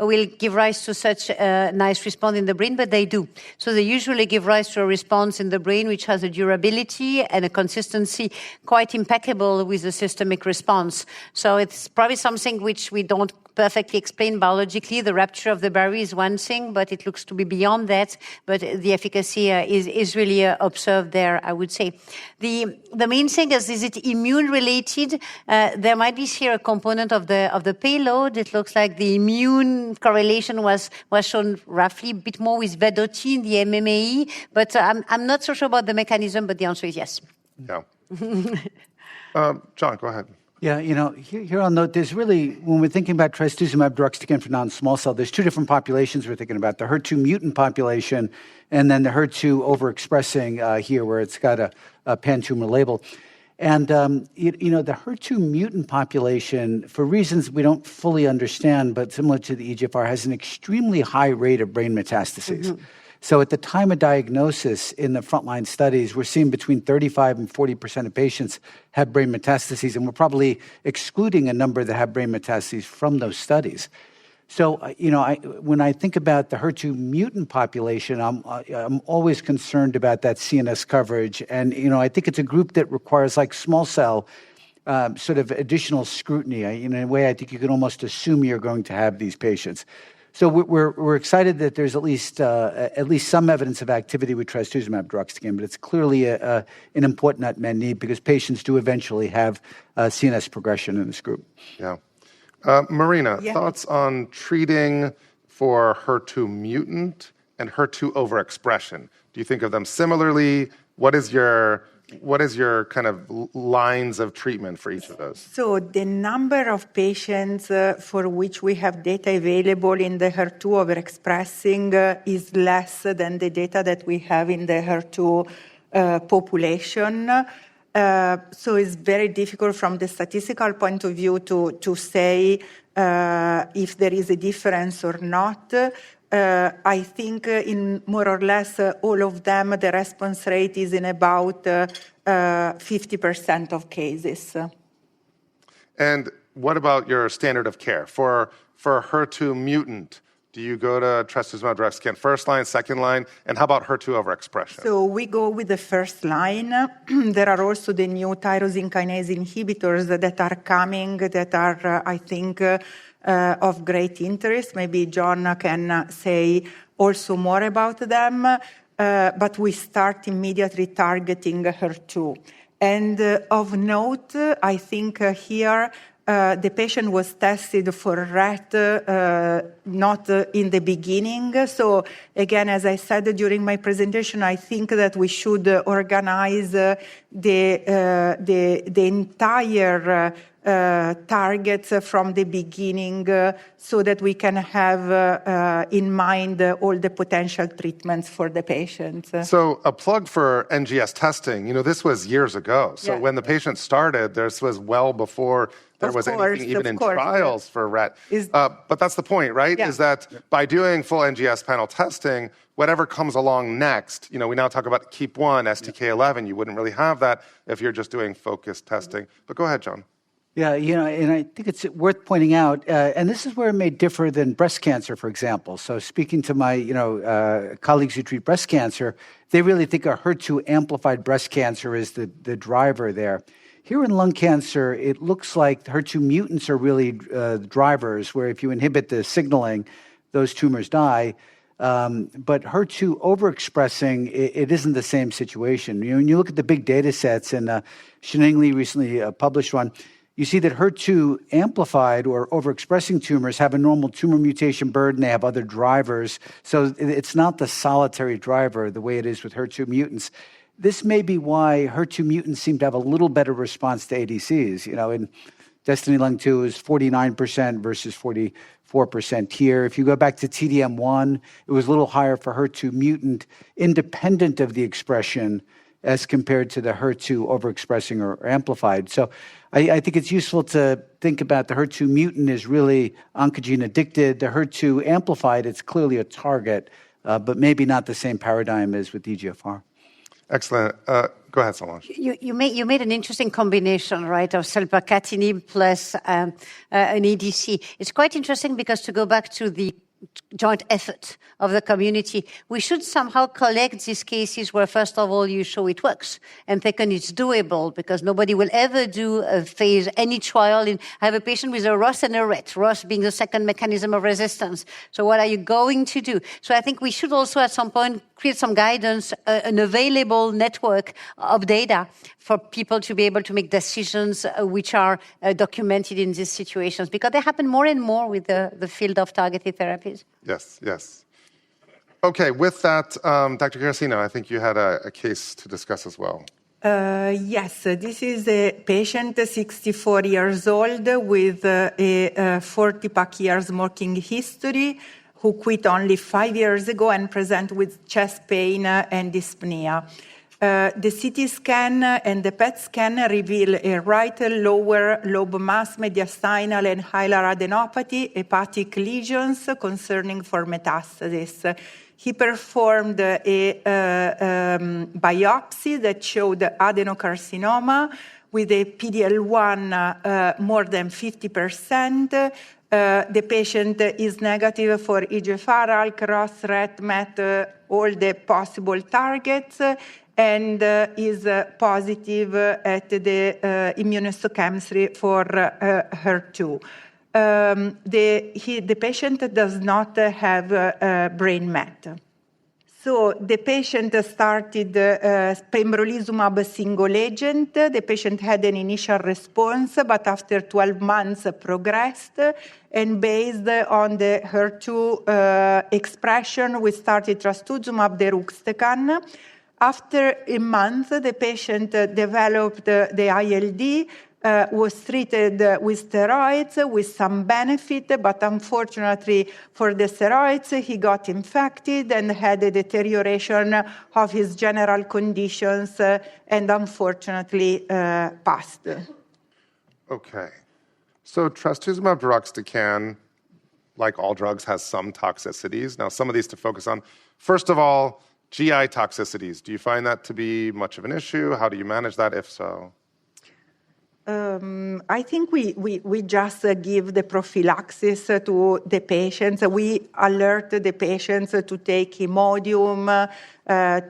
will give rise to such a nice response in the brain, but they do. So they usually give rise to a response in the brain which has a durability and a consistency quite impeccable with the systemic response. So it's probably something which we don't perfectly explain biologically. The rupture of the barrier is one thing, but it looks to be beyond that. But the efficacy is really observed there, I would say. The main thing is it immune related? There might be here a component of the payload. It looks like the immune correlation was shown roughly a bit more with vedotin, the MMAE, but I'm not so sure about the mechanism, but the answer is yes. Yeah. John, go ahead. Yeah, here I'll note there's really, when we're thinking about trastuzumab deruxtecan for non-small cell, there's two different populations we're thinking about, the HER2 mutant population and then the HER2 overexpressing here where it's got a pan-tumor label. And, the HER2 mutant population, for reasons we don't fully understand, but similar to the EGFR, has an extremely high rate of brain metastases. Mm-hmm. So at the time of diagnosis in the frontline studies, we're seeing between 35 and 40% of patients have brain metastases, and we're probably excluding a number that have brain metastases from those studies. So, when I think about the HER2 mutant population, I'm always concerned about that CNS coverage. And, I think it's a group that requires, like small cell, sort of additional scrutiny. In a way, I think you can almost assume you're going to have these patients. So we're excited that there's at least some evidence of activity with trastuzumab deruxtecan, but it's clearly an important unmet need because patients do eventually have CNS progression in this group. Yeah. Marina, thoughts on treating for HER2 mutant and HER2 overexpression? Do you think of them similarly? What is your kind of lines of treatment for each of those? So the number of patients for which we have data available in the HER2 overexpressing is less than the data that we have in the HER2 population. So it's very difficult from the statistical point of view to say if there is a difference or not. I think in more or less all of them, the response rate is in about 50% of cases. And what about your standard of care? For HER2 mutant, do you go to trastuzumab deruxtecan first line, second line? And how about HER2 overexpression? So we go with the first line. There are also the new tyrosine kinase inhibitors that are coming that are, I think, of great interest. Maybe John can say also more about them, but we start immediately targeting HER2. And of note, I think here the patient was tested for RET not in the beginning. So again, as I said during my presentation, I think that we should organize the entire targets from the beginning so that we can have in mind all the potential treatments for the patients. So a plug for NGS testing, this was years ago. So when the patient started, this was well before there was anything even in trials for RET. But that's the point, right? Is that by doing full NGS panel testing, whatever comes along next, we now talk about KEAP1, STK11, you wouldn't really have that if you're just doing focused testing. But go ahead, John. Yeah, and I think it's worth pointing out, and this is where it may differ than breast cancer, for example. So speaking to my, colleagues who treat breast cancer, they really think a HER2 amplified breast cancer is the driver there. Here in lung cancer, it looks like HER2 mutants are really drivers, where if you inhibit the signaling, those tumors die. But HER2 overexpressing, it isn't the same situation. When you look at the big data sets, and Sheneng Li recently published one, you see that HER2 amplified or overexpressing tumors have a normal tumor mutation burden. They have other drivers. So it's not the solitary driver the way it is with HER2 mutants. this may be why HER2 mutants seem to have a little better response to ADCs. In DESTINY-Lung2, it was 49% versus 44% here. If you go back to TDM1, it was a little higher for HER2 mutant, independent of the expression, as compared to the HER2 overexpressing or amplified. So I think it's useful to think about the HER2 mutant is really oncogene addicted. The HER2 amplified, it's clearly a target, but maybe not the same paradigm as with EGFR. Excellent. Go ahead, Solange. You made an interesting combination, right, of selpercatinib plus an ADC. It's quite interesting because to go back to the joint effort of the community, we should somehow collect these cases where, first of all, you show it works, and second, it's doable, because nobody will ever do any trial. I have a patient with a ROS and a RET, ROS being the second mechanism of resistance. So what are you going to do? So I think we should also at some point create some guidance, an available network of data for people to be able to make decisions which are documented in these situations, because they happen more and more with the field of targeted therapies. Yes. Okay, with that, Dr. Garassino, I think you had a case to discuss as well. Yes, this is a patient, 64 years old, with a 40-pack years working history, who quit only 5 years ago and present with chest pain and dyspnea. The CT scan and the PET scan reveal a right lower lobe mass, mediastinal and hilar adenopathy, hepatic lesions concerning for metastasis. He performed a biopsy that showed adenocarcinoma with a PD-L1 more than 50%. The patient is negative for EGFR, ALK, ROS, RET, MET, all the possible targets, and is positive at the immunohistochemistry for HER2. The patient does not have brain met. So the patient started pembrolizumab single agent. The patient had an initial response, but after 12 months progressed. And based on the HER2 expression, we started trastuzumab deruxtecan. After a month, the patient developed the ILD, was treated with steroids with some benefit, but unfortunately for the steroids, he got infected and had a deterioration of his general conditions and unfortunately passed. Okay. So trastuzumab deruxtecan, like all drugs, has some toxicities. Now, some of these to focus on. First of all, GI toxicities. Do you find that to be much of an issue? How do you manage that, if so? I think we just give the prophylaxis to the patients. We alert the patients to take Imodium,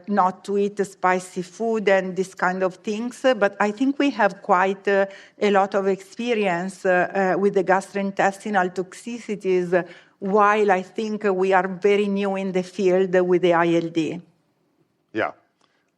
not to eat spicy food and this kind of things. But I think we have quite a lot of experience with the gastrointestinal toxicities, while I think we are very new in the field with the ILD. Yeah.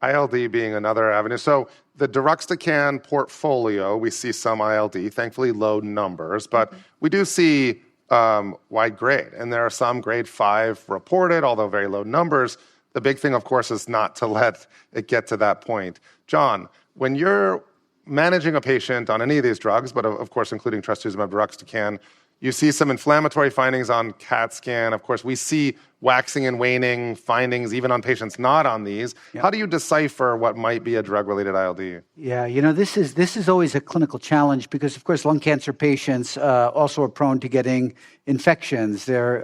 ILD being another avenue. So the deruxtecan portfolio, we see some ILD, thankfully low numbers, but we do see wide grade. And there are some grade 5 reported, although very low numbers. The big thing, of course, is not to let it get to that point. John, when you're managing a patient on any of these drugs, but of course including trastuzumab deruxtecan, you see some inflammatory findings on CAT scan. Of course, we see waxing and waning findings even on patients not on these. Yeah. How do you decipher what might be a drug-related ILD? Yeah, this is always a clinical challenge because, of course, lung cancer patients also are prone to getting infections. They're,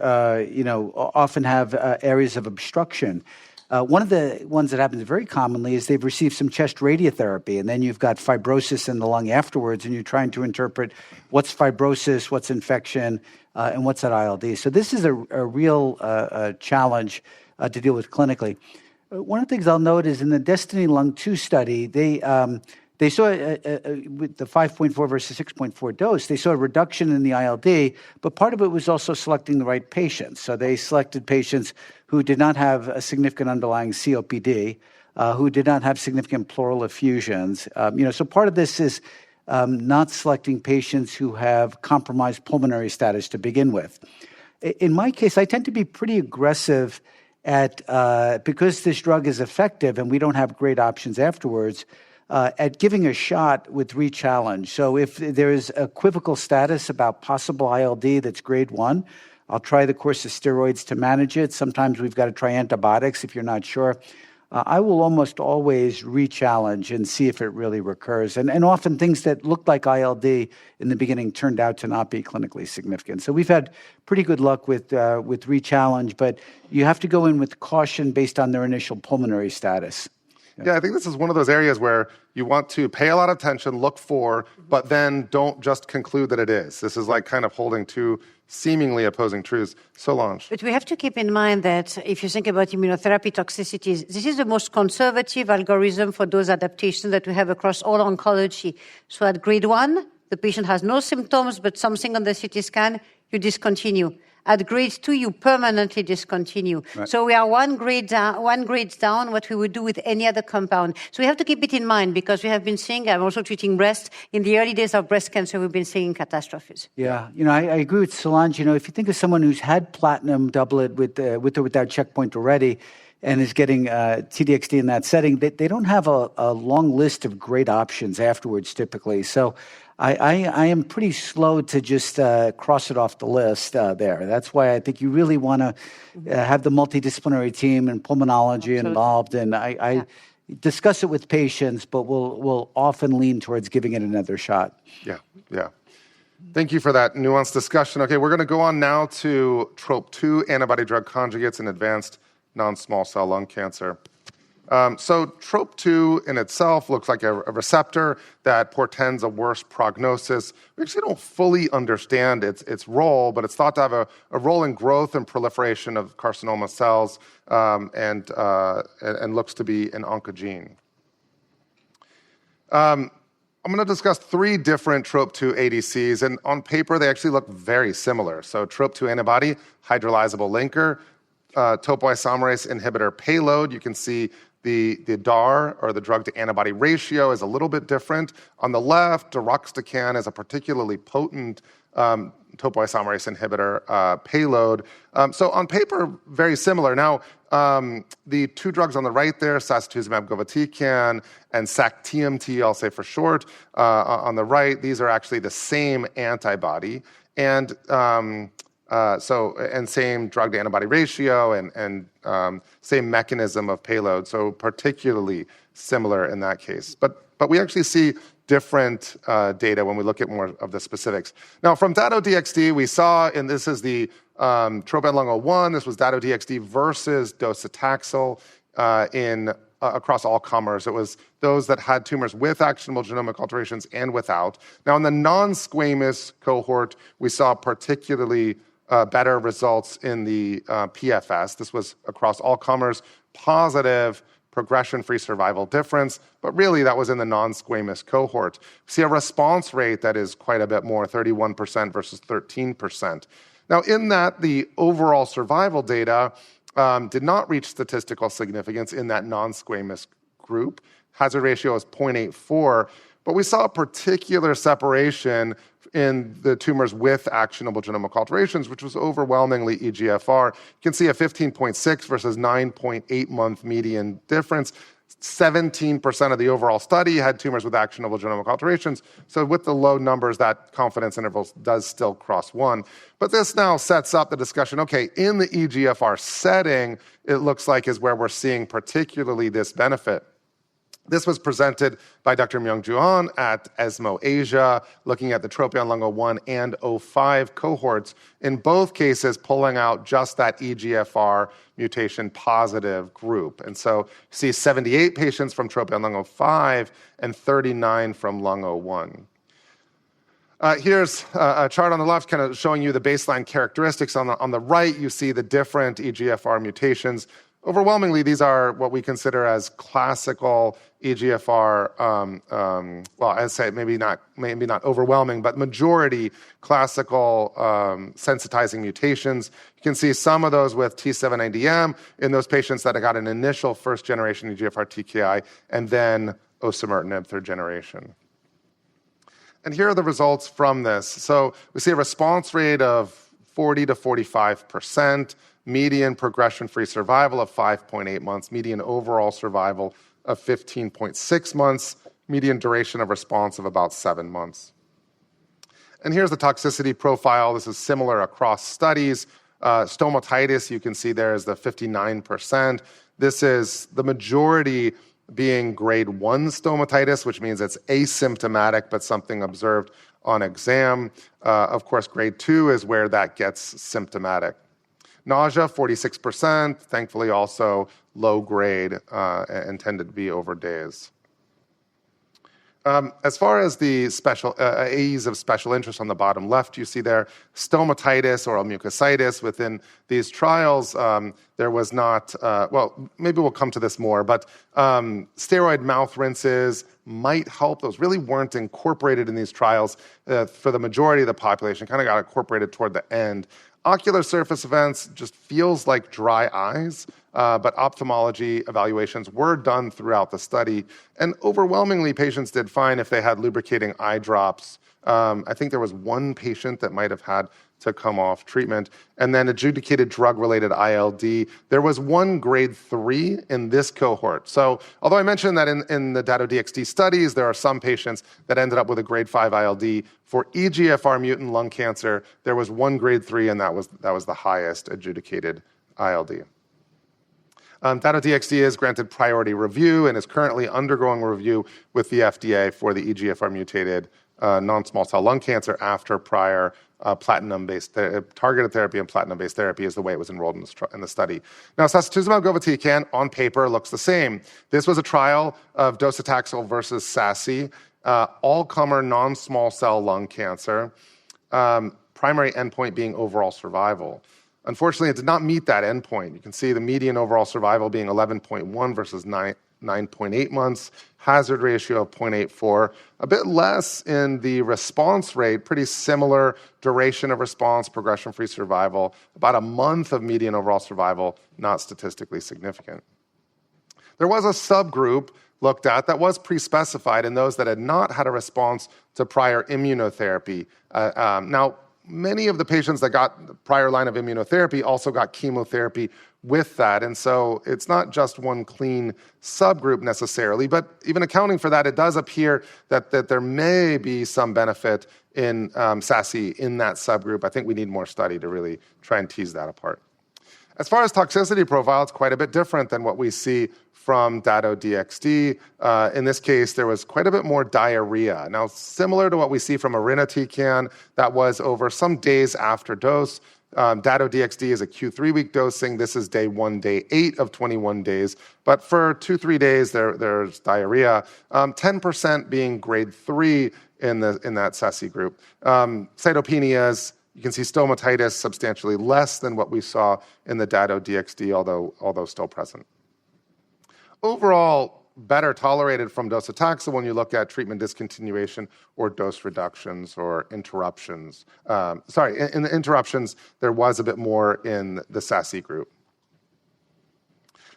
often have areas of obstruction. One of the ones that happens very commonly is they've received some chest radiotherapy, and then you've got fibrosis in the lung afterwards, and you're trying to interpret what's fibrosis, what's infection, and what's that ILD. So this is a real challenge to deal with clinically. One of the things I'll note is in the DESTINY-Lung2 study, they saw with the 5.4 versus 6.4 dose, they saw a reduction in the ILD, but part of it was also selecting the right patients. So they selected patients who did not have a significant underlying COPD, who did not have significant pleural effusions. So part of this is not selecting patients who have compromised pulmonary status to begin with. In my case, I tend to be pretty aggressive at, because this drug is effective and we don't have great options afterwards, at giving a shot with rechallenge. So if there is equivocal status about possible ILD that's grade 1, I'll try the course of steroids to manage it. Sometimes we've got to try antibiotics if you're not sure. I will almost always rechallenge and see if it really recurs. And often things that looked like ILD in the beginning turned out to not be clinically significant. So we've had pretty good luck with rechallenge, but you have to go in with caution based on their initial pulmonary status. Yeah, I think this is one of those areas where you want to pay a lot of attention, look for, but then don't just conclude that it is. This is like kind of holding two seemingly opposing truths. Solange. But we have to keep in mind that if you think about immunotherapy toxicities, this is the most conservative algorithm for those adaptations that we have across all oncology. So at grade 1, the patient has no symptoms, but something on the CT scan, you discontinue. At grade 2, you permanently discontinue. Right. So we are one grade down what we would do with any other compound. So we have to keep it in mind because we have been seeing, I'm also treating breast, in the early days of breast cancer, we've been seeing catastrophes. Yeah, I agree with Solange. If you think of someone who's had platinum doublet with or without checkpoint already and is getting T-DXd in that setting, they don't have a long list of great options afterwards typically. So I am pretty slow to just cross it off the list there. That's why I think you really want to have the multidisciplinary team and pulmonology involved. And I discuss it with patients, but we'll often lean towards giving it another shot. Yeah. Thank you for that nuanced discussion. Okay, we're going to go on now to TROP2 antibody-drug conjugates in advanced non-small cell lung cancer. So TROP2 in itself looks like a receptor that portends a worse prognosis. We actually don't fully understand its role, but it's thought to have a role in growth and proliferation of carcinoma cells and looks to be an oncogene. I'm going to discuss 3 different TROP2 ADCs, and on paper they actually look very similar. So TROP2 antibody, hydrolyzable linker, topoisomerase inhibitor payload. You can see the DAR, or the drug-to-antibody ratio, is a little bit different. On the left, deruxtecan is a particularly potent topoisomerase inhibitor payload. So on paper, very similar. Now, the 2 drugs on the right there, sacituzumab govitecan and sac-TMT, I'll say for short, on the right, these are actually the same antibody. And same drug-to-antibody ratio and same mechanism of payload, so particularly similar in that case. But we actually see different data when we look at more of the specifics. Now, from Dato-DXd, we saw, and this is the TROPION-Lung01, this was Dato-DXd versus docetaxel across all comers. It was those that had tumors with actionable genomic alterations and without. Now, in the non-squamous cohort, we saw particularly better results in the PFS. This was across all comers, positive progression-free survival difference, but really that was in the non-squamous cohort. We see a response rate that is quite a bit more, 31% versus 13%. Now, in that, the overall survival data did not reach statistical significance in that non-squamous group. Hazard ratio is 0.84, but we saw a particular separation in the tumors with actionable genomic alterations, which was overwhelmingly EGFR. You can see a 15.6 versus 9.8-month median difference. 17% of the overall study had tumors with actionable genomic alterations. So with the low numbers, that confidence interval does still cross 1. But this now sets up the discussion, okay, in the EGFR setting, it looks like is where we're seeing particularly this benefit. This was presented by Dr. Myung-Joo Han at ESMO Asia, looking at the TROPION-Lung01 and 05 cohorts, in both cases pulling out just that EGFR mutation positive group. And so you see 78 patients from TROPION-Lung05 and 39 from Lung01. Here's a chart on the left kind of showing you the baseline characteristics. On the right, you see the different EGFR mutations. Overwhelmingly, these are what we consider as classical EGFR, well, I'd say maybe not overwhelming, but majority classical sensitizing mutations. You can see some of those with T790M in those patients that got an initial first-generation EGFR TKI and then osimertinib, third generation. And here are the results from this. So we see a response rate of 40 to 45%. median progression-free survival of 5.8 months, median overall survival of 15.6 months, median duration of response of about 7 months. And here's the toxicity profile. This is similar across studies. Stomatitis, you can see there is the 59%. This is the majority being grade 1 stomatitis, which means it's asymptomatic but something observed on exam. Of course, grade 2 is where that gets symptomatic. Nausea, 46%, thankfully also low grade and tended to be over days. As far as the special AEs of special interest on the bottom left, you see there stomatitis, oral mucositis. Within these trials, there was not, well, maybe we'll come to this more, but steroid mouth rinses might help. Those really weren't incorporated in these trials for the majority of the population, kind of got incorporated toward the end. Ocular surface events just feels like dry eyes, but ophthalmology evaluations were done throughout the study, and overwhelmingly patients did fine if they had lubricating eye drops. I think there was one patient that might have had to come off treatment. And then adjudicated drug-related ILD, there was one grade 3 in this cohort. So although I mentioned that in the Dato-DXd studies, there are some patients that ended up with a grade 5 ILD, for EGFR mutant lung cancer, there was one grade 3, and that was the highest adjudicated ILD. Dato-DXd is granted priority review and is currently undergoing review with the FDA for the EGFR mutated non-small cell lung cancer after prior platinum-based targeted therapy and platinum-based therapy is the way it was enrolled in the study. Now, sacituzumab govitecan on paper looks the same. This was a trial of docetaxel versus SASI, all-comer non-small cell lung cancer, primary endpoint being overall survival. Unfortunately, it did not meet that endpoint. You can see the median overall survival being 11.1 versus 9.8 months, hazard ratio of 0.84, a bit less in the response rate, pretty similar duration of response, progression-free survival, about a month of median overall survival, not statistically significant. There was a subgroup looked at that was pre-specified in those that had not had a response to prior immunotherapy. Now, many of the patients that got the prior line of immunotherapy also got chemotherapy with that. And so it's not just one clean subgroup necessarily, but even accounting for that, it does appear that there may be some benefit in SASI in that subgroup. I think we need more study to really try and tease that apart. As far as toxicity profile, it's quite a bit different than what we see from Dato-DXd. In this case, there was quite a bit more diarrhea. Now, similar to what we see from irinotecan, that was over some days after dose. Dato-DXd is a Q3-week dosing. This is day 1, day 8 of 21 days. But for 2-3 days, there's diarrhea, 10% being grade 3 in that SASI group. Cytopenias, you can see stomatitis substantially less than what we saw in the Dato-DXd, although still present. Overall, better tolerated from docetaxel when you look at treatment discontinuation or dose reductions or interruptions. In the interruptions, there was a bit more in the SASI group.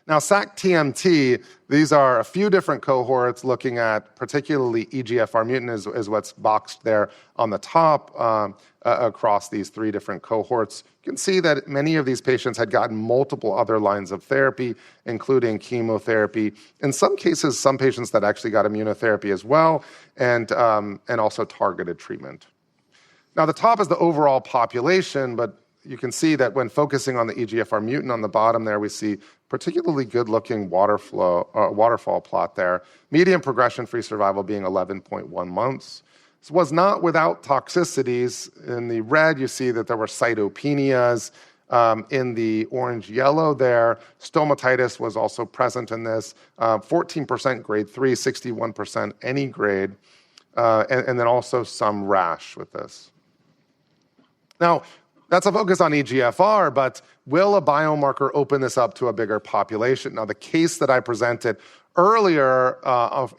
Now, SAC-TMT, these are a few different cohorts looking at particularly EGFR mutant is what's boxed there on the top across these 3 different cohorts. You can see that many of these patients had gotten multiple other lines of therapy, including chemotherapy. In some cases, some patients that actually got immunotherapy as well, and also targeted treatment. Now, the top is the overall population, but you can see that when focusing on the EGFR mutant on the bottom there, we see particularly good-looking waterfall plot there. Median progression-free survival being 11.1 months. This was not without toxicities. In the red, you see that there were cytopenias. In the orange-yellow there, stomatitis was also present in this. 14% grade 3, 61% any grade, and then also some rash with this. Now, that's a focus on EGFR, but will a biomarker open this up to a bigger population? Now, the case that I presented earlier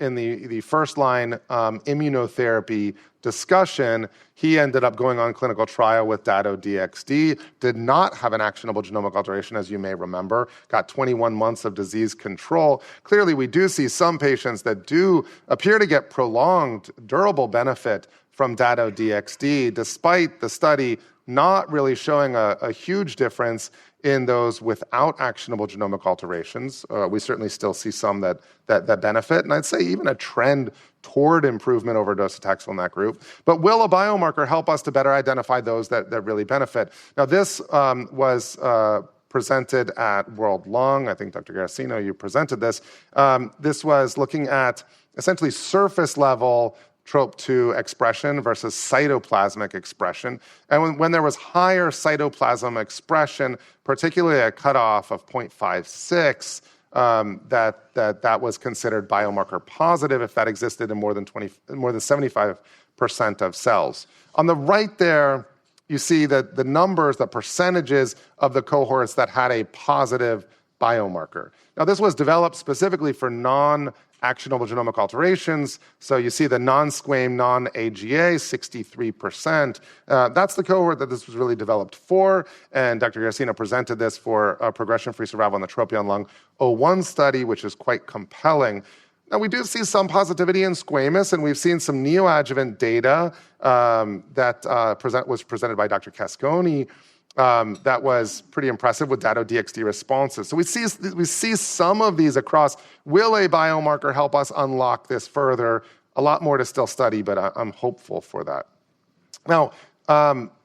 in the first-line immunotherapy discussion, he ended up going on clinical trial with Dato-DXd, did not have an actionable genomic alteration, as you may remember, got 21 months of disease control. Clearly, we do see some patients that do appear to get prolonged, durable benefit from Dato-DXd, despite the study not really showing a huge difference in those without actionable genomic alterations. We certainly still see some that benefit, and I'd say even a trend toward improvement over docetaxel in that group. But will a biomarker help us to better identify those that really benefit? Now, this was presented at World Lung. I think Dr. Garassino, you presented this. This was looking at essentially surface level TROP2 expression versus cytoplasmic expression. And when there was higher cytoplasm expression, particularly a cutoff of 0.56, that was considered biomarker positive if that existed in more than 75% of cells. On the right there, you see that the numbers, the percentages of the cohorts that had a positive biomarker. Now, this was developed specifically for non-actionable genomic alterations. So you see the non-squam, non-AGA, 63%. That's the cohort that this was really developed for. And Dr. Garassino presented this for progression-free survival in the TROPION-Lung01 study, which is quite compelling. Now, we do see some positivity in squamous, and we've seen some neoadjuvant data that was presented by Dr. Casconi that was pretty impressive with Dato-DXd responses. So we see some of these across. Will a biomarker help us unlock this further? A lot more to still study, but I'm hopeful for that. Now,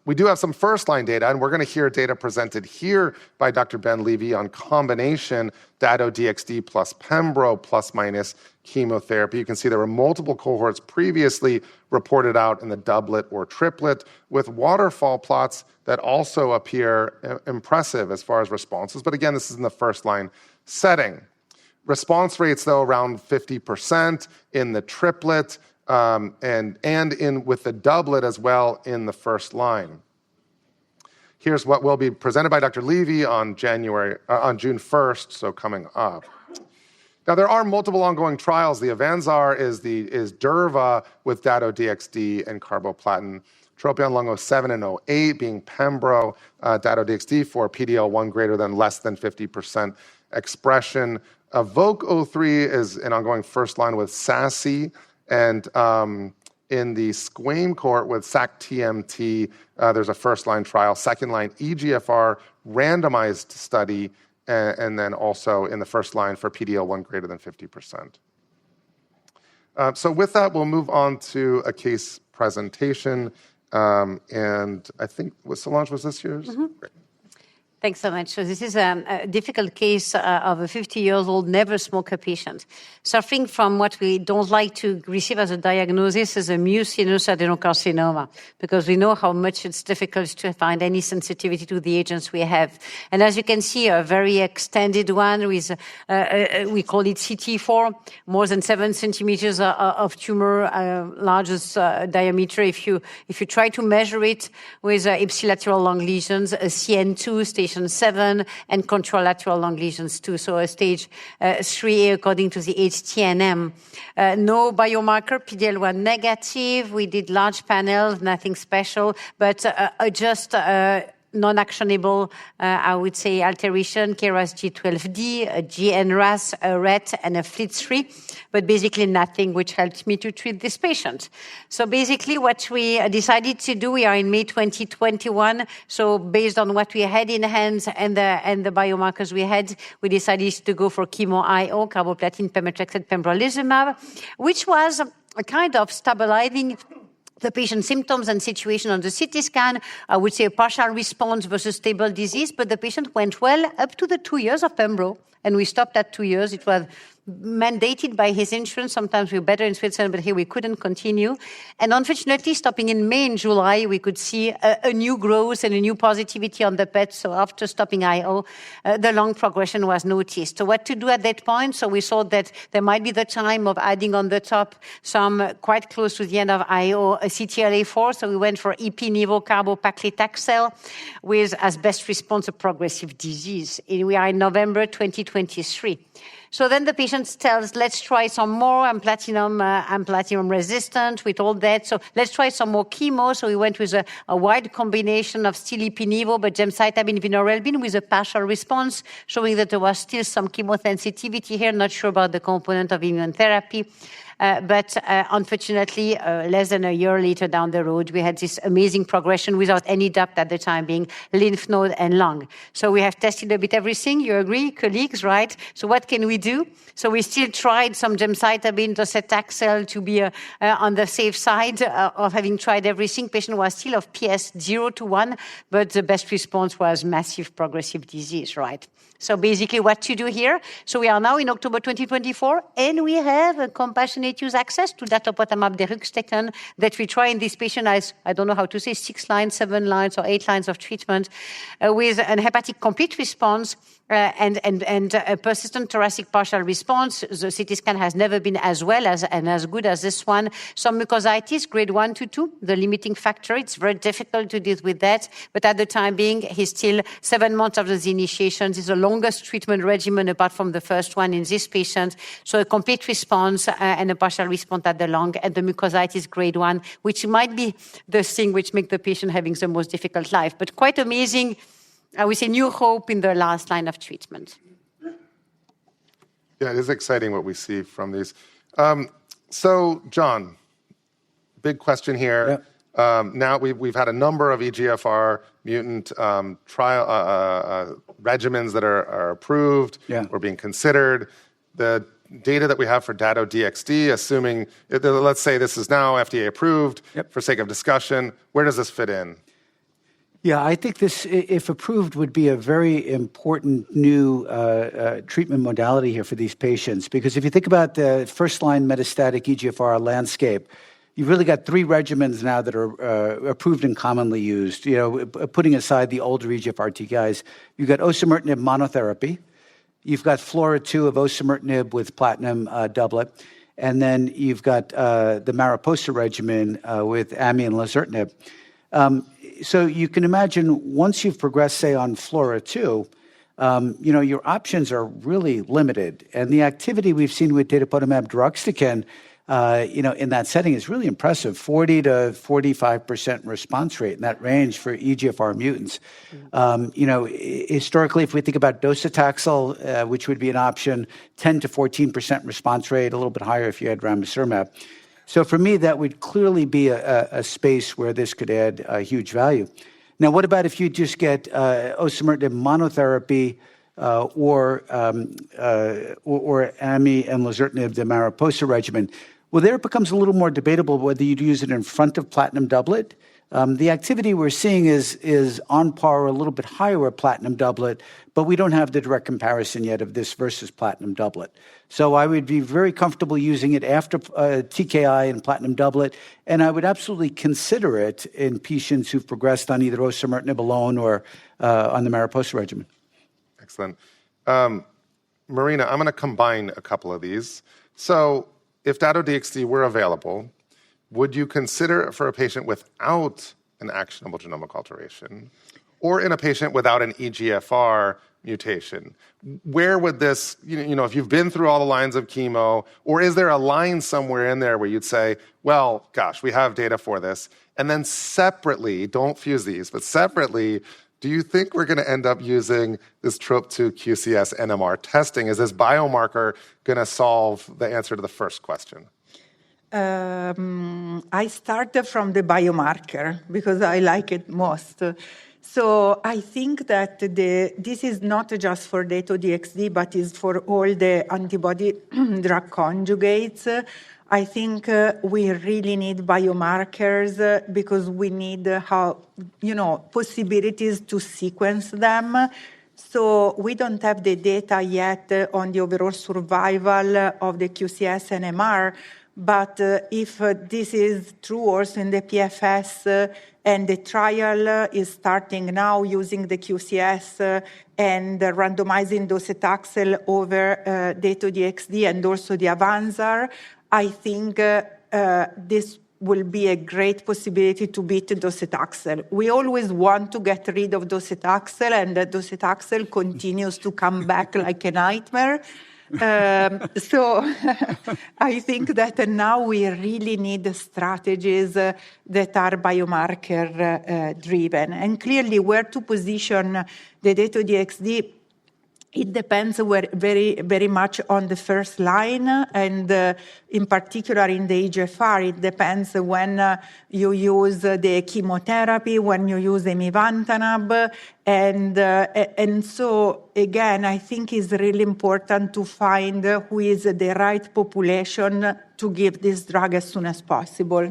we do have some first-line data, and we're going to hear data presented here by Dr. Ben Levy on combination Dato-DXd plus Pembro plus minus chemotherapy. You can see there were multiple cohorts previously reported out in the doublet or triplet with waterfall plots that also appear impressive as far as responses. But again, this is in the first-line setting. Response rates, though, around 50% in the triplet, and in with the doublet as well in the first line. Here's what will be presented by Dr. Levy on June 1st, so coming up. Now, there are multiple ongoing trials. The Avanzar is Durva with Dato-DXd and carboplatin. TROPION-Lung07 and 08 being Pembro, Dato-DXd for PD-L1 greater than less than 50% expression. Evoke-03 is an ongoing first line with SASI, and in the squam cohort with SAC-TMT, there's a first-line trial, second-line EGFR randomized study, and then also in the first line for PD-L1 greater than 50%. So with that, we'll move on to a case presentation, and I think, Solange, was this yours? Mm-hmm. Great. Thanks so much. So this is a difficult case of a 50-year-old never-smoker patient suffering from what we don't like to receive as a diagnosis as a mucinous adenocarcinoma, because we know how much it's difficult to find any sensitivity to the agents we have. And as you can see, a very extended one with, we call it CT4, more than 7 centimeters of tumor, largest diameter. If you try to measure it with ipsilateral lung lesions, a CN2 stage 7 and contralateral lung lesions too, so a stage 3A according to the HTNM. No biomarker, PD-L1 negative. We did large panels, nothing special, but just non-actionable, I would say, alteration, KRAS G12D, a GNRAS, a RET, and a FLT3, but basically nothing which helped me to treat this patient. So basically what we decided to do, we are in May 2021, so based on what we had in hands and the biomarkers we had, we decided to go for chemo-IO, carboplatin, pemetrexed, pembrolizumab, which was a kind of stabilizing the patient's symptoms and situation on the CT scan. I would say a partial response versus stable disease, but the patient went well up to the 2 years of Pembro, and we stopped at 2 years. It was mandated by his insurance. Sometimes we're better in Switzerland, but here we couldn't continue. And unfortunately, stopping in May and July, we could see a new growth and a new positivity on the PET. So after stopping IO, the lung progression was noticed. So what to do at that point? So we thought that there might be the time of adding on the top some quite close to the end of IO, a CTLA-4. So we went for EP-Nivo carbo-paclitaxel with as best response a progressive disease. We are in November 2023. So then the patient tells, let's try some more. I'm platinum resistant. We told that. So let's try some more chemo. So we went with a wide combination of still ipi-nivo, but gemcitabine, vinorelbine with a partial response, showing that there was still some chemosensitivity here. Not sure about the component of immunotherapy. But unfortunately, less than a year later down the road, we had this amazing progression without any doubt at the time being lymph node and lung. So we have tested a bit everything. You agree, colleagues, right? So what can we do? So we still tried some gemcitabine, docetaxel to be on the safe side of having tried everything. Patient was still of PS 0 to 1, but the best response was massive progressive disease, right? So basically what to do here. So we are now in October 2024, and we have a compassionate use access to datopotamab deruxtecan that we try in this patient as, I don't know how to say, 6 lines, 7 lines, or 8 lines of treatment with an hepatic complete response and a persistent thoracic partial response. The CT scan has never been as well and as good as this one. Some mucositis, grade 1 to 2, the limiting factor. It's very difficult to deal with that. But at the time being, he's still 7 months after the initiation. This is the longest treatment regimen apart from the first one in this patient. So a complete response and a partial response at the lung, and the mucositis grade 1, which might be the thing which makes the patient having the most difficult life. But quite amazing, I would say, new hope in the last line of treatment. Yeah, it is exciting what we see from these. So, John, big question here. Yeah. Now we've had a number of EGFR mutant trial regimens that are approved or being considered. The data that we have for Dato-DXd, assuming, let's say this is now FDA approved, for sake of discussion, where does this fit in? Yeah, I think this, if approved, would be a very important new treatment modality here for these patients. Because if you think about the first-line metastatic EGFR landscape, you've really got 3 regimens now that are approved and commonly used. You know, putting aside the older EGFR TKIs, you've got osimertinib monotherapy, you've got FLAURA2 of osimertinib with platinum doublet, and then you've got the Mariposa regimen with AMI and lazertinib. So you can imagine once you've progressed, say, on FLAURA2, you know, your options are really limited. And the activity we've seen with datopotamab deruxtecan, you know, in that setting is really impressive, 40 to 45% response rate in that range for EGFR mutants. You know, historically, if we think about docetaxel, which would be an option, 10 to 14% response rate, a little bit higher if you had ramucirumab. So for me, that would clearly be a space where this could add huge value. Now, what about if you just get osimertinib monotherapy or AMI and lazertinib, the Mariposa regimen? Well, there it becomes a little more debatable whether you'd use it in front of platinum doublet. The activity we're seeing is on par or a little bit higher with platinum doublet, but we don't have the direct comparison yet of this versus platinum doublet. So I would be very comfortable using it after TKI and platinum doublet, and I would absolutely consider it in patients who've progressed on either osimertinib alone or on the Mariposa regimen. Excellent. Marina, I'm going to combine a couple of these. So if Dato-DXd were available, would you consider for a patient without an actionable genomic alteration or in a patient without an EGFR mutation? Where would this, you know, if you've been through all the lines of chemo, or is there a line somewhere in there where you'd say, well, gosh, we have data for this, and then separately, don't fuse these, but separately, do you think we're going to end up using this TROP2 QCS NMR testing? Is this biomarker going to solve the answer to the first question? I started from the biomarker because I like it most. So I think that this is not just for Dato-DXd, but is for all the antibody-drug conjugates. I think we really need biomarkers because we need possibilities to sequence them. So we don't have the data yet on the overall survival of the QCS NMR. But if this is true also in the PFS and the trial is starting now using the QCS and randomizing docetaxel over Dato-DXd and also the Avanzar, I think this will be a great possibility to beat docetaxel. We always want to get rid of docetaxel, and docetaxel continues to come back like a nightmare. So I think that now we really need strategies that are biomarker driven. And clearly where to position the Dato-DXd It depends very much on the first line, and in particular in the EGFR, it depends when you use the chemotherapy, when you use amivantamab, and so again, I think it's really important to find who is the right population to give this drug as soon as possible.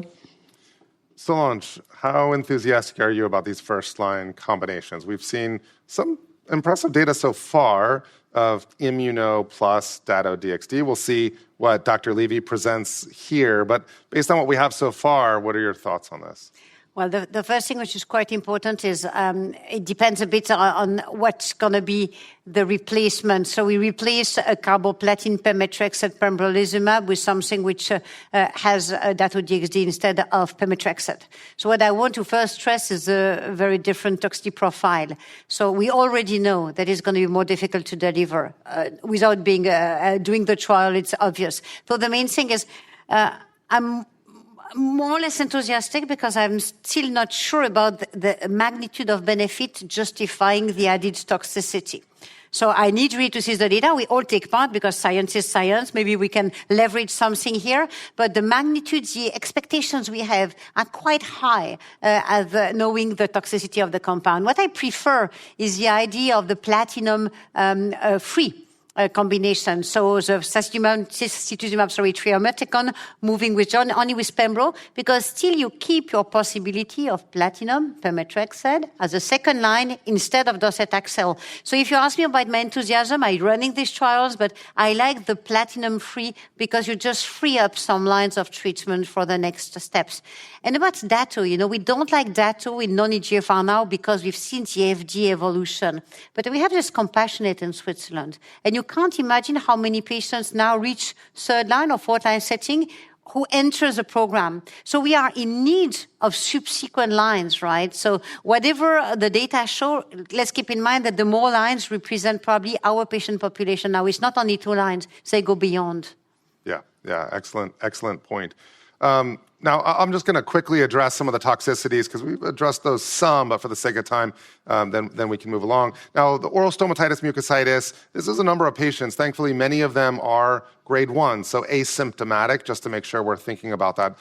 Solange, how enthusiastic are you about these first-line combinations? We've seen some impressive data so far of immuno plus Dato-DXd. We'll see what Dr. Levy presents here, but based on what we have so far, what are your thoughts on this? Well, the first thing which is quite important is it depends a bit on what's going to be the replacement. So we replace a carboplatin pemetrexed pembrolizumab with something which has Dato-DXd instead of pemetrexed. So what I want to first stress is a very different toxicity profile. So we already know that it's going to be more difficult to deliver without being doing the trial. It's obvious. So the main thing is I'm more or less enthusiastic because I'm still not sure about the magnitude of benefit justifying the added toxicity. So I need really to see the data. We all take part because science is science. Maybe we can leverage something here. But the magnitude, the expectations we have are quite high as knowing the toxicity of the compound. What I prefer is the idea of the platinum-free combination. So the triameticon moving with only with pembro, because still you keep your possibility of platinum, pemetrexed, as a second line instead of docetaxel. So if you ask me about my enthusiasm, I'm running these trials, but I like the platinum-free because you just free up some lines of treatment for the next steps. And about Dato, we don't like Dato in non-EGFR now because we've seen the FDA evolution. But we have this compassionate in Switzerland. And you can't imagine how many patients now reach third line or fourth line setting who enters the program. So we are in need of subsequent lines, right? So whatever the data show, let's keep in mind that the more lines represent probably our patient population. Now it's not only 2 lines, they go beyond. Yeah, excellent point. Now, I'm just going to quickly address some of the toxicities because we've addressed those some, but for the sake of time, then we can move along. Now, the oral stomatitis mucositis, this is a number of patients. Thankfully, many of them are grade 1, so asymptomatic, just to make sure we're thinking about that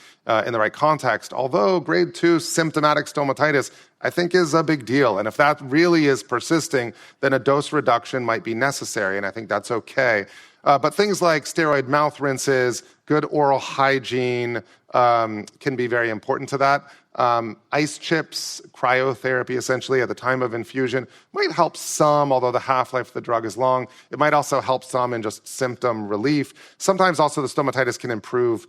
in the right context. Although grade 2 symptomatic stomatitis, I think, is a big deal. And if that really is persisting, then a dose reduction might be necessary, and I think that's okay. But things like steroid mouth rinses, good oral hygiene can be very important to that. Ice chips, cryotherapy essentially at the time of infusion might help some, although the half-life of the drug is long. It might also help some in just symptom relief. Sometimes also the stomatitis can improve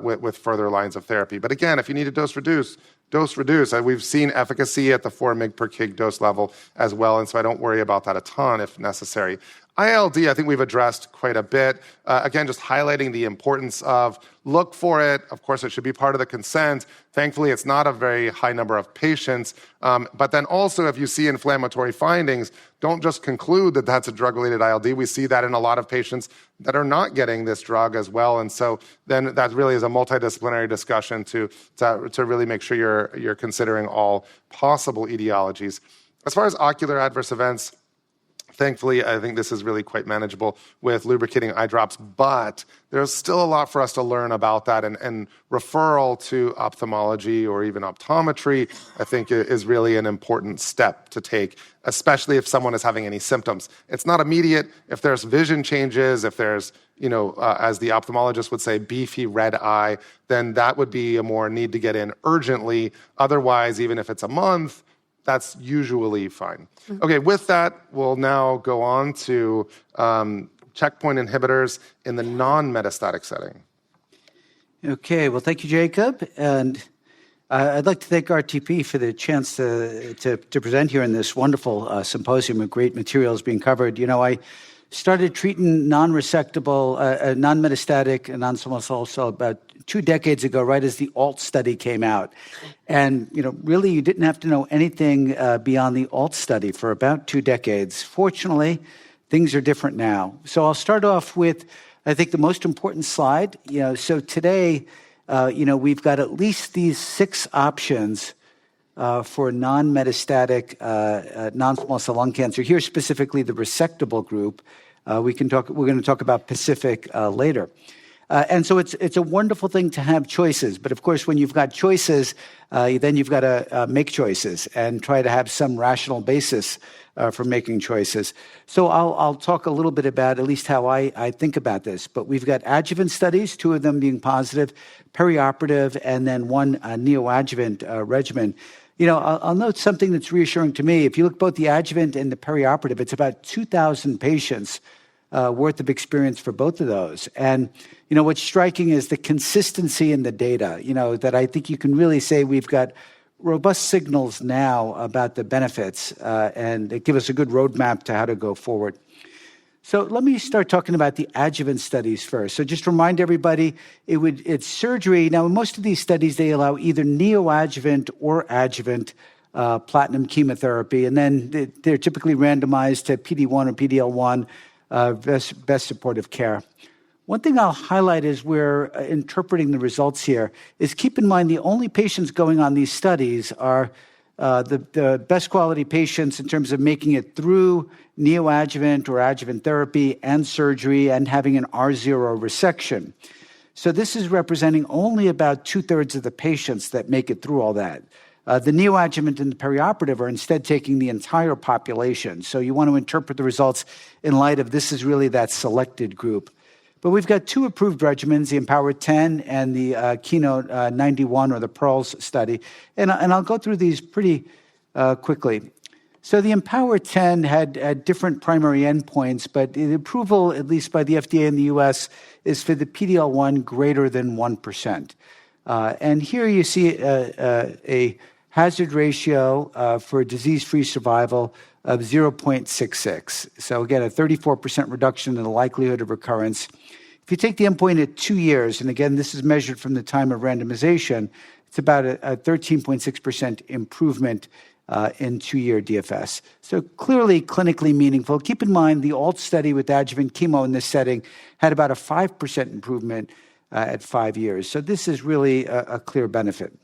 with further lines of therapy. But again, if you need to dose reduce. We've seen efficacy at the 4 mg per kg dose level as well, and so I don't worry about that a ton if necessary. ILD, I think we've addressed quite a bit. Again, just highlighting the importance of look for it. Of course, it should be part of the consent. Thankfully, it's not a very high number of patients. But then also, if you see inflammatory findings, don't just conclude that that's a drug-related ILD. We see that in a lot of patients that are not getting this drug as well. And so then that really is a multidisciplinary discussion to really make sure you're considering all possible etiologies. As far as ocular adverse events, thankfully, I think this is really quite manageable with lubricating eye drops, but there's still a lot for us to learn about that, and referral to ophthalmology or even optometry, I think, is really an important step to take, especially if someone is having any symptoms. It's not immediate. If there's vision changes, if there's, as the ophthalmologist would say, beefy red eye, then that would be a more need to get in urgently. Otherwise, even if it's a month, that's usually fine. Okay, with that, we'll now go on to checkpoint inhibitors in the non-metastatic setting. Okay, well, thank you, Jacob. And I'd like to thank RTP for the chance to present here in this wonderful symposium with great materials being covered. I started treating non-resectable, non-metastatic, non-small cell about 2 decades ago, right as the ALT study came out. And, really you didn't have to know anything beyond the ALT study for about 2 decades. Fortunately, things are different now. So I'll start off with, I think, the most important slide. So today, we've got at least these 6 options for non-metastatic non-small cell lung cancer. Here specifically the resectable group. We're going to talk about Pacific later. And so it's a wonderful thing to have choices. But of course, when you've got choices, then you've got to make choices and try to have some rational basis for making choices. So I'll talk a little bit about at least how I think about this. But we've got adjuvant studies, 2 of them being positive, perioperative, and then 1 neoadjuvant regimen. You know, I'll note something that's reassuring to me. If you look both the adjuvant and the perioperative, it's about 2,000 patients worth of experience for both of those. And, you know, what's striking is the consistency in the data, you know, that I think you can really say we've got robust signals now about the benefits, and they give us a good roadmap to how to go forward. So let me start talking about the adjuvant studies first. So just remind everybody, it's surgery. Now, in most of these studies, they allow either neoadjuvant or adjuvant platinum chemotherapy, and then they're typically randomized to PD-1 or PD-L1, best supportive care. One thing I'll highlight as we're interpreting the results here is keep in mind the only patients going on these studies are the best quality patients in terms of making it through neoadjuvant or adjuvant therapy and surgery and having an R0 resection. So this is representing only about 2/3 of the patients that make it through all that. The neoadjuvant and the perioperative are instead taking the entire population. So you want to interpret the results in light of this is really that selected group. But we've got 2 approved regimens, the Empower-10 and the Keynote-91 or the PEARLS study. And I'll go through these pretty quickly. So the Empower-10 had different primary endpoints, but the approval, at least by the FDA in the US, is for the PD-L1 greater than 1%. And here you see a hazard ratio for disease-free survival of 0.66. So again, a 34% reduction in the likelihood of recurrence. If you take the endpoint at 2 years, and again, this is measured from the time of randomization, it's about a 13.6% improvement in 2-year DFS. So clearly clinically meaningful. Keep in mind the ALT study with adjuvant chemo in this setting had about a 5% improvement at 5 years. So this is really a clear benefit.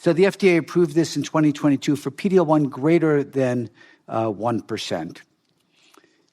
So the FDA approved this in 2022 for PD-L1 greater than 1%.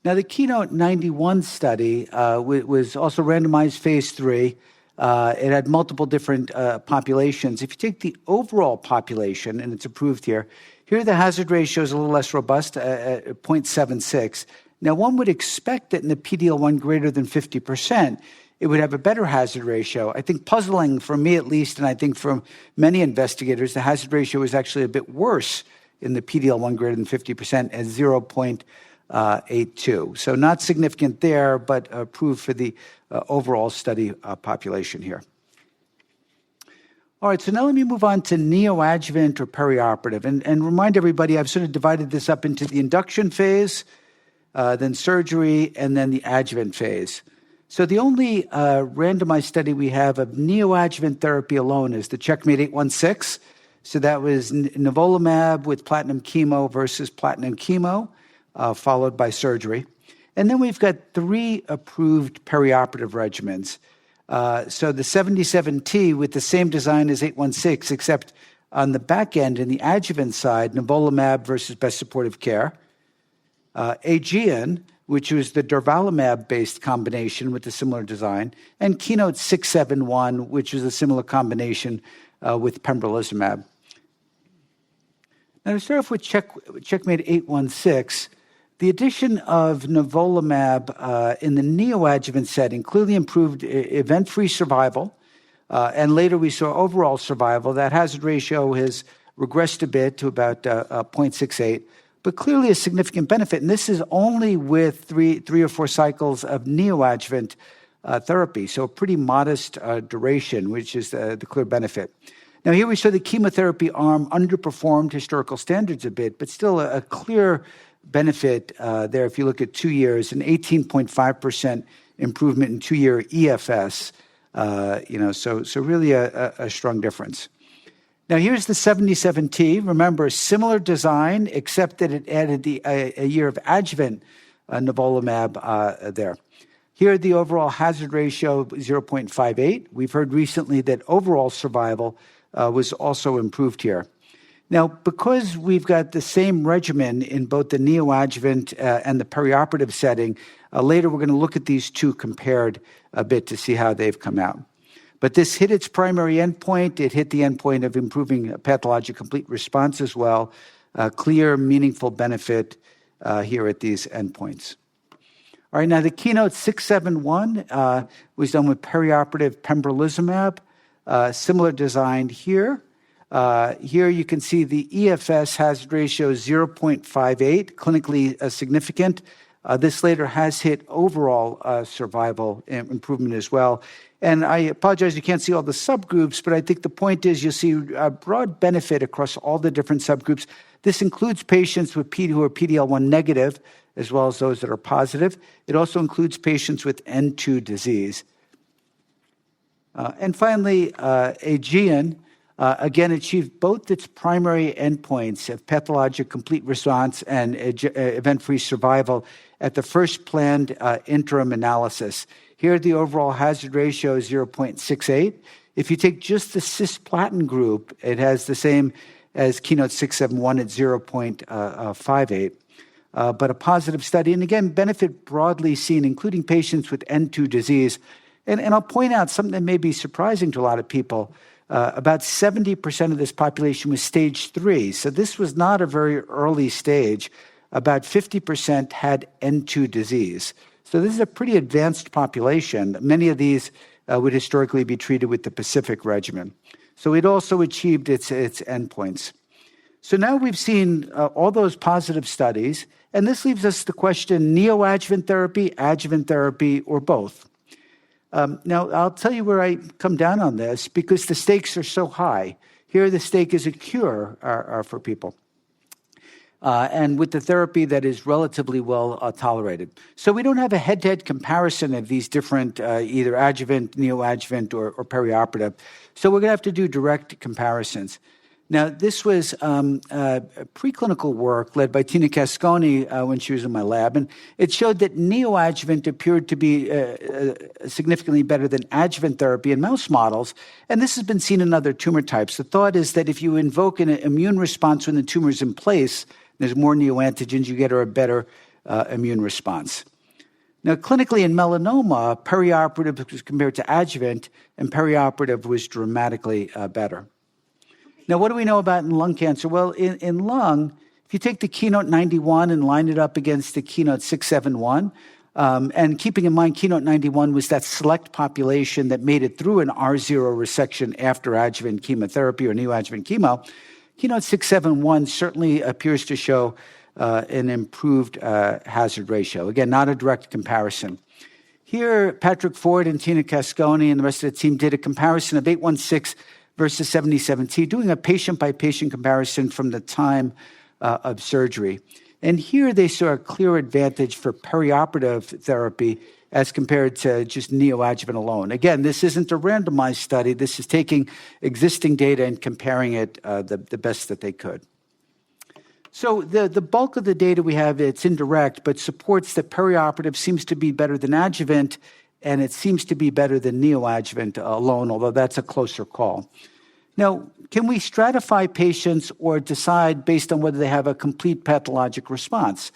Now, the Keynote-91 study was also randomized phase 3. It had multiple different populations. If you take the overall population, and it's approved here the hazard ratio is a little less robust at 0.76. Now, one would expect that in the PD-L1 greater than 50%, it would have a better hazard ratio. I think puzzling for me at least, and I think for many investigators, the hazard ratio is actually a bit worse in the PD-L1 greater than 50% at 0.82. So not significant there, but approved for the overall study population here. All right, so now let me move on to neoadjuvant or perioperative. And remind everybody, I've sort of divided this up into the induction phase, then surgery, and then the adjuvant phase. So the only randomized study we have of neoadjuvant therapy alone is the Checkmate 816. So that was nivolumab with platinum chemo versus platinum chemo, followed by surgery. And then we've got 3 approved perioperative regimens. So the 77T with the same design as 816, except on the back end in the adjuvant side, nivolumab versus best supportive care. Aegean, which was the durvalumab-based combination with a similar design, and Keynote 671, which is a similar combination with pembrolizumab. Now, to start off with Checkmate 816, the addition of nivolumab in the neoadjuvant setting clearly improved event-free survival, and later we saw overall survival. That hazard ratio has regressed a bit to about 0.68. But clearly a significant benefit. And this is only with three or four cycles of neoadjuvant therapy. So a pretty modest duration, which is the clear benefit. Now here we saw the chemotherapy arm underperformed historical standards a bit, but still a clear benefit there. If you look at 2 years, an 18.5% improvement in 2-year EFS, so really a strong difference. Now, here's the 77T. Remember, similar design, except that it added a year of adjuvant nivolumab there. Here, the overall hazard ratio, 0.58. We've heard recently that overall survival was also improved here. Now, because we've got the same regimen in both the neoadjuvant and the perioperative setting, later we're going to look at these two compared a bit to see how they've come out. But this hit its primary endpoint. It hit the endpoint of improving pathologic complete response as well. Clear, meaningful benefit here at these endpoints. All right, now the Keynote 671 was done with perioperative pembrolizumab. Similar design here. Here you can see the EFS hazard ratio 0.58, clinically significant. This later has hit overall survival improvement as well. And I apologize, you can't see all the subgroups, but I think the point is you'll see a broad benefit across all the different subgroups. This includes patients who are PD-L1 negative, as well as those that are positive. It also includes patients with N2 disease. And finally, AEGEAN, again, achieved both its primary endpoints of pathologic complete response and event-free survival at the first planned interim analysis. Here, the overall hazard ratio is 0.68. If you take just the cisplatin group, it has the same as Keynote 671 at 0.58. But a positive study, and again, benefit broadly seen, including patients with N2 disease. And I'll point out something that may be surprising to a lot of people. About 70% of this population was stage 3, so this was not a very early stage. About 50% had N2 disease. So this is a pretty advanced population. Many of these would historically be treated with the Pacific regimen. So it also achieved its endpoints. So now we've seen all those positive studies, and this leaves us the question, neoadjuvant therapy, adjuvant therapy, or both? Now, I'll tell you where I come down on this, because the stakes are so high. Here, the stake is a cure for people, and with the therapy that is relatively well tolerated. So we don't have a head-to-head comparison of these different either adjuvant, neoadjuvant, or perioperative. So we're going to have to do direct comparisons. Now, this was preclinical work led by Tina Casconi when she was in my lab, and it showed that neoadjuvant appeared to be significantly better than adjuvant therapy in mouse models, and this has been seen in other tumor types. The thought is that if you invoke an immune response when the tumor is in place, there's more neoantigens, you get a better immune response. Now, clinically in melanoma, perioperative was compared to adjuvant, and perioperative was dramatically better. Now, what do we know about in lung cancer? Well, in lung, if you take the Keynote 91 and line it up against the Keynote 671, and keeping in mind Keynote 91 was that select population that made it through an R0 resection after adjuvant chemotherapy or neoadjuvant chemo, Keynote 671 certainly appears to show an improved hazard ratio. Again, not a direct comparison. Here, Patrick Ford and Tina Casconi and the rest of the team did a comparison of 816 versus 77T, doing a patient-by-patient comparison from the time of surgery. And here they saw a clear advantage for perioperative therapy as compared to just neoadjuvant alone. Again, this isn't a randomized study. This is taking existing data and comparing it the best that they could. So the bulk of the data we have, it's indirect, but supports that perioperative seems to be better than adjuvant, and it seems to be better than neoadjuvant alone, although that's a closer call. Now, can we stratify patients or decide based on whether they have a complete pathologic response?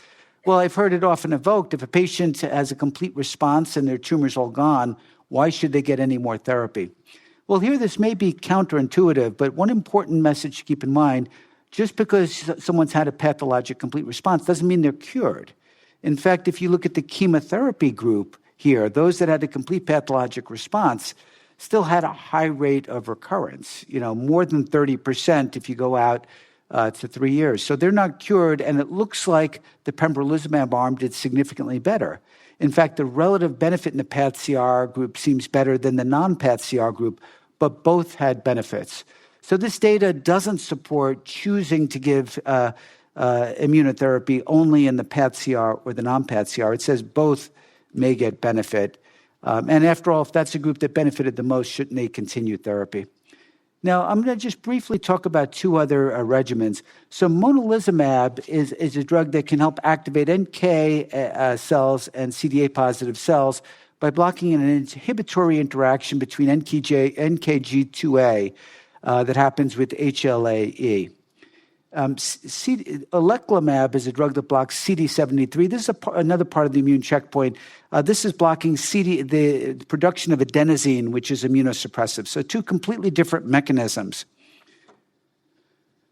Well, I've heard it often evoked, if a patient has a complete response and their tumor's all gone, why should they get any more therapy? Well, here this may be counterintuitive, but one important message to keep in mind, just because someone's had a pathologic complete response doesn't mean they're cured. In fact, if you look at the chemotherapy group here, those that had a complete pathologic response still had a high rate of recurrence, more than 30% if you go out to 3 years. So they're not cured, and it looks like the pembrolizumab arm did significantly better. In fact, the relative benefit in the PathCR group seems better than the non-PathCR group, but both had benefits. So this data doesn't support choosing to give immunotherapy only in the PathCR or the non-PathCR. It says both may get benefit. And after all, if that's a group that benefited the most, shouldn't they continue therapy? Now, I'm going to just briefly talk about two other regimens. So monalizumab is a drug that can help activate NK cells and CD8-positive cells by blocking an inhibitory interaction between NKG2A that happens with HLA-E. Oleclumab is a drug that blocks CD73. This is another part of the immune checkpoint. This is blocking the production of adenosine, which is immunosuppressive. So two completely different mechanisms.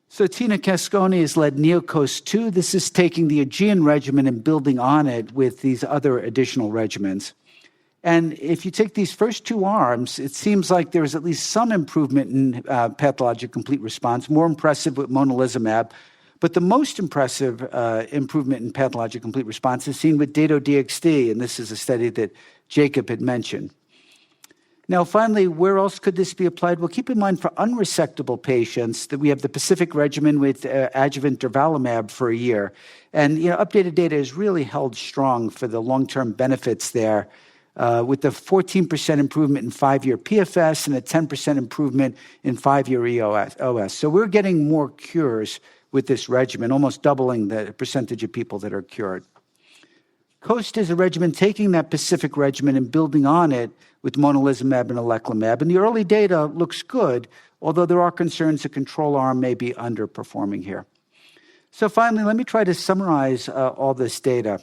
So Tina Cascone has led NeoCOAST-2. This is taking the Aegean regimen and building on it with these other additional regimens. And if you take these first two arms, it seems like there is at least some improvement in pathologic complete response, more impressive with monalizumab. But the most impressive improvement in pathologic complete response is seen with Dato-DXd, and this is a study that Jacob had mentioned. Now, finally, where else could this be applied? Well, keep in mind for unresectable patients that we have the Pacific regimen with adjuvant durvalumab for a year. And updated data is really held strong for the long-term benefits there, with the 14% improvement in 5-year PFS and a 10% improvement in 5-year OS. So we're getting more cures with this regimen, almost doubling the percentage of people that are cured. COAST is a regimen taking that Pacific regimen and building on it with monalizumab and oleclumab. And the early data looks good, although there are concerns the control arm may be underperforming here. So finally, let me try to summarize all this data.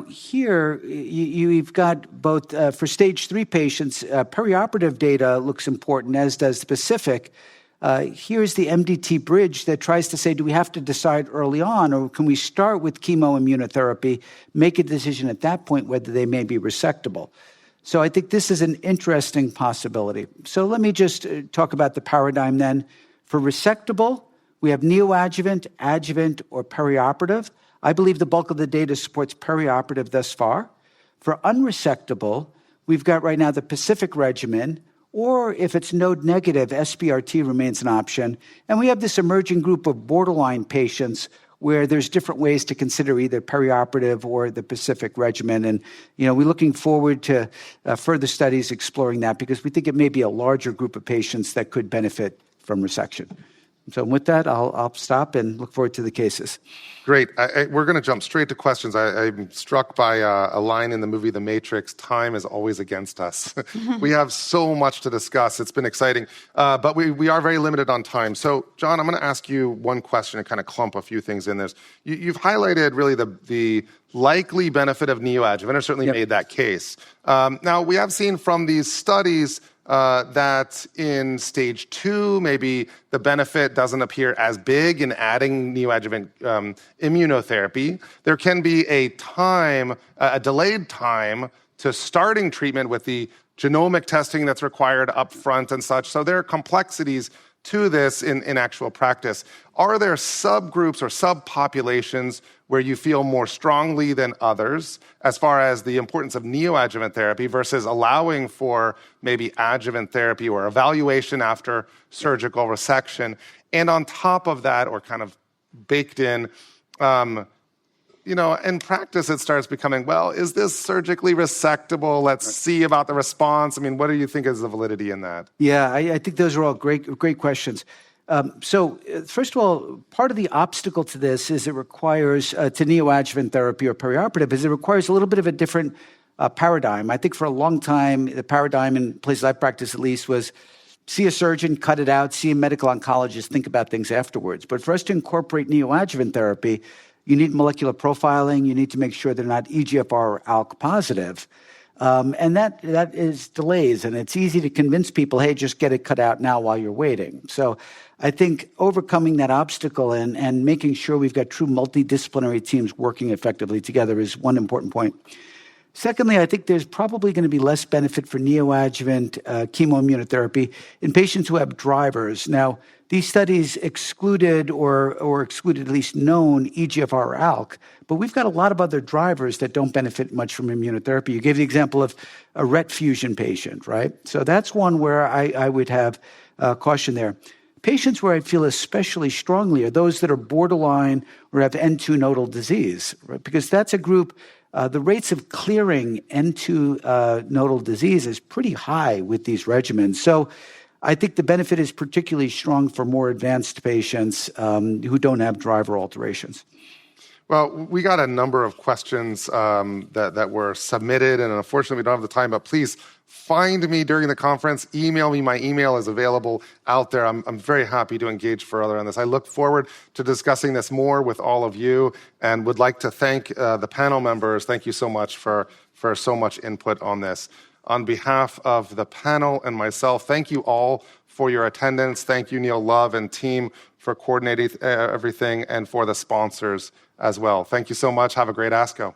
Here you've got both for stage 3 patients, perioperative data looks important, as does the Pacific. Here's the MDT bridge that tries to say, do we have to decide early on, or can we start with chemoimmunotherapy, make a decision at that point whether they may be resectable? So I think this is an interesting possibility. So let me just talk about the paradigm then. For resectable, we have neoadjuvant, adjuvant, or perioperative. I believe the bulk of the data supports perioperative thus far. For unresectable, we've got right now the Pacific regimen, or if it's node negative, SBRT remains an option. And we have this emerging group of borderline patients where there's different ways to consider either perioperative or the Pacific regimen. And, we're looking forward to further studies exploring that because we think it may be a larger group of patients that could benefit from resection. So with that, I'll stop and look forward to the cases. Great. We're going to jump straight to questions. I'm struck by a line in the movie The Matrix, time is always against us. We have so much to discuss. It's been exciting, but we are very limited on time. So, John, I'm going to ask you one question and kind of clump a few things in this. You've highlighted really the likely benefit of neoadjuvant, or certainly made that case. Now, we have seen from these studies that in stage 2, maybe the benefit doesn't appear as big in adding neoadjuvant immunotherapy. There can be a delayed time to starting treatment with the genomic testing that's required up front and such. So there are complexities to this in actual practice. Are there subgroups or subpopulations where you feel more strongly than others as far as the importance of neoadjuvant therapy versus allowing for maybe adjuvant therapy or evaluation after surgical resection? And on top of that, or kind of baked in, in practice, it starts becoming, well, is this surgically resectable? Let's see about the response. I mean, what do you think is the validity in that? Yeah, I think those are all great questions. So first of all, part of the obstacle to this is it requires, to neoadjuvant therapy or perioperative, is it requires a little bit of a different paradigm. I think for a long time, the paradigm in places I've practiced at least was see a surgeon, cut it out, see a medical oncologist, think about things afterwards. But for us to incorporate neoadjuvant therapy, you need molecular profiling. You need to make sure they're not EGFR or ALK positive. And that is delays. And it's easy to convince people, hey, just get it cut out now while you're waiting. So I think overcoming that obstacle and making sure we've got true multidisciplinary teams working effectively together is one important point. Secondly, I think there's probably going to be less benefit for neoadjuvant chemoimmunotherapy in patients who have drivers. Now, these studies excluded or excluded at least known EGFR or ALK, but we've got a lot of other drivers that don't benefit much from immunotherapy. You gave the example of a RET fusion patient, right? So that's one where I would have caution there. Patients where I feel especially strongly are those that are borderline or have N2 nodal disease, right? Because that's a group, the rates of clearing N2 nodal disease is pretty high with these regimens. So I think the benefit is particularly strong for more advanced patients who don't have driver alterations. Well, we got a number of questions that were submitted, and unfortunately we don't have the time, but please find me during the conference, email me. My email is available out there. I'm very happy to engage further on this. I look forward to discussing this more with all of you and would like to thank the panel members. Thank you so much for so much input on this. On behalf of the panel and myself, thank you all for your attendance. Thank you, Neil Love and team, for coordinating everything, and for the sponsors as well. Thank you so much. Have a great ASCO.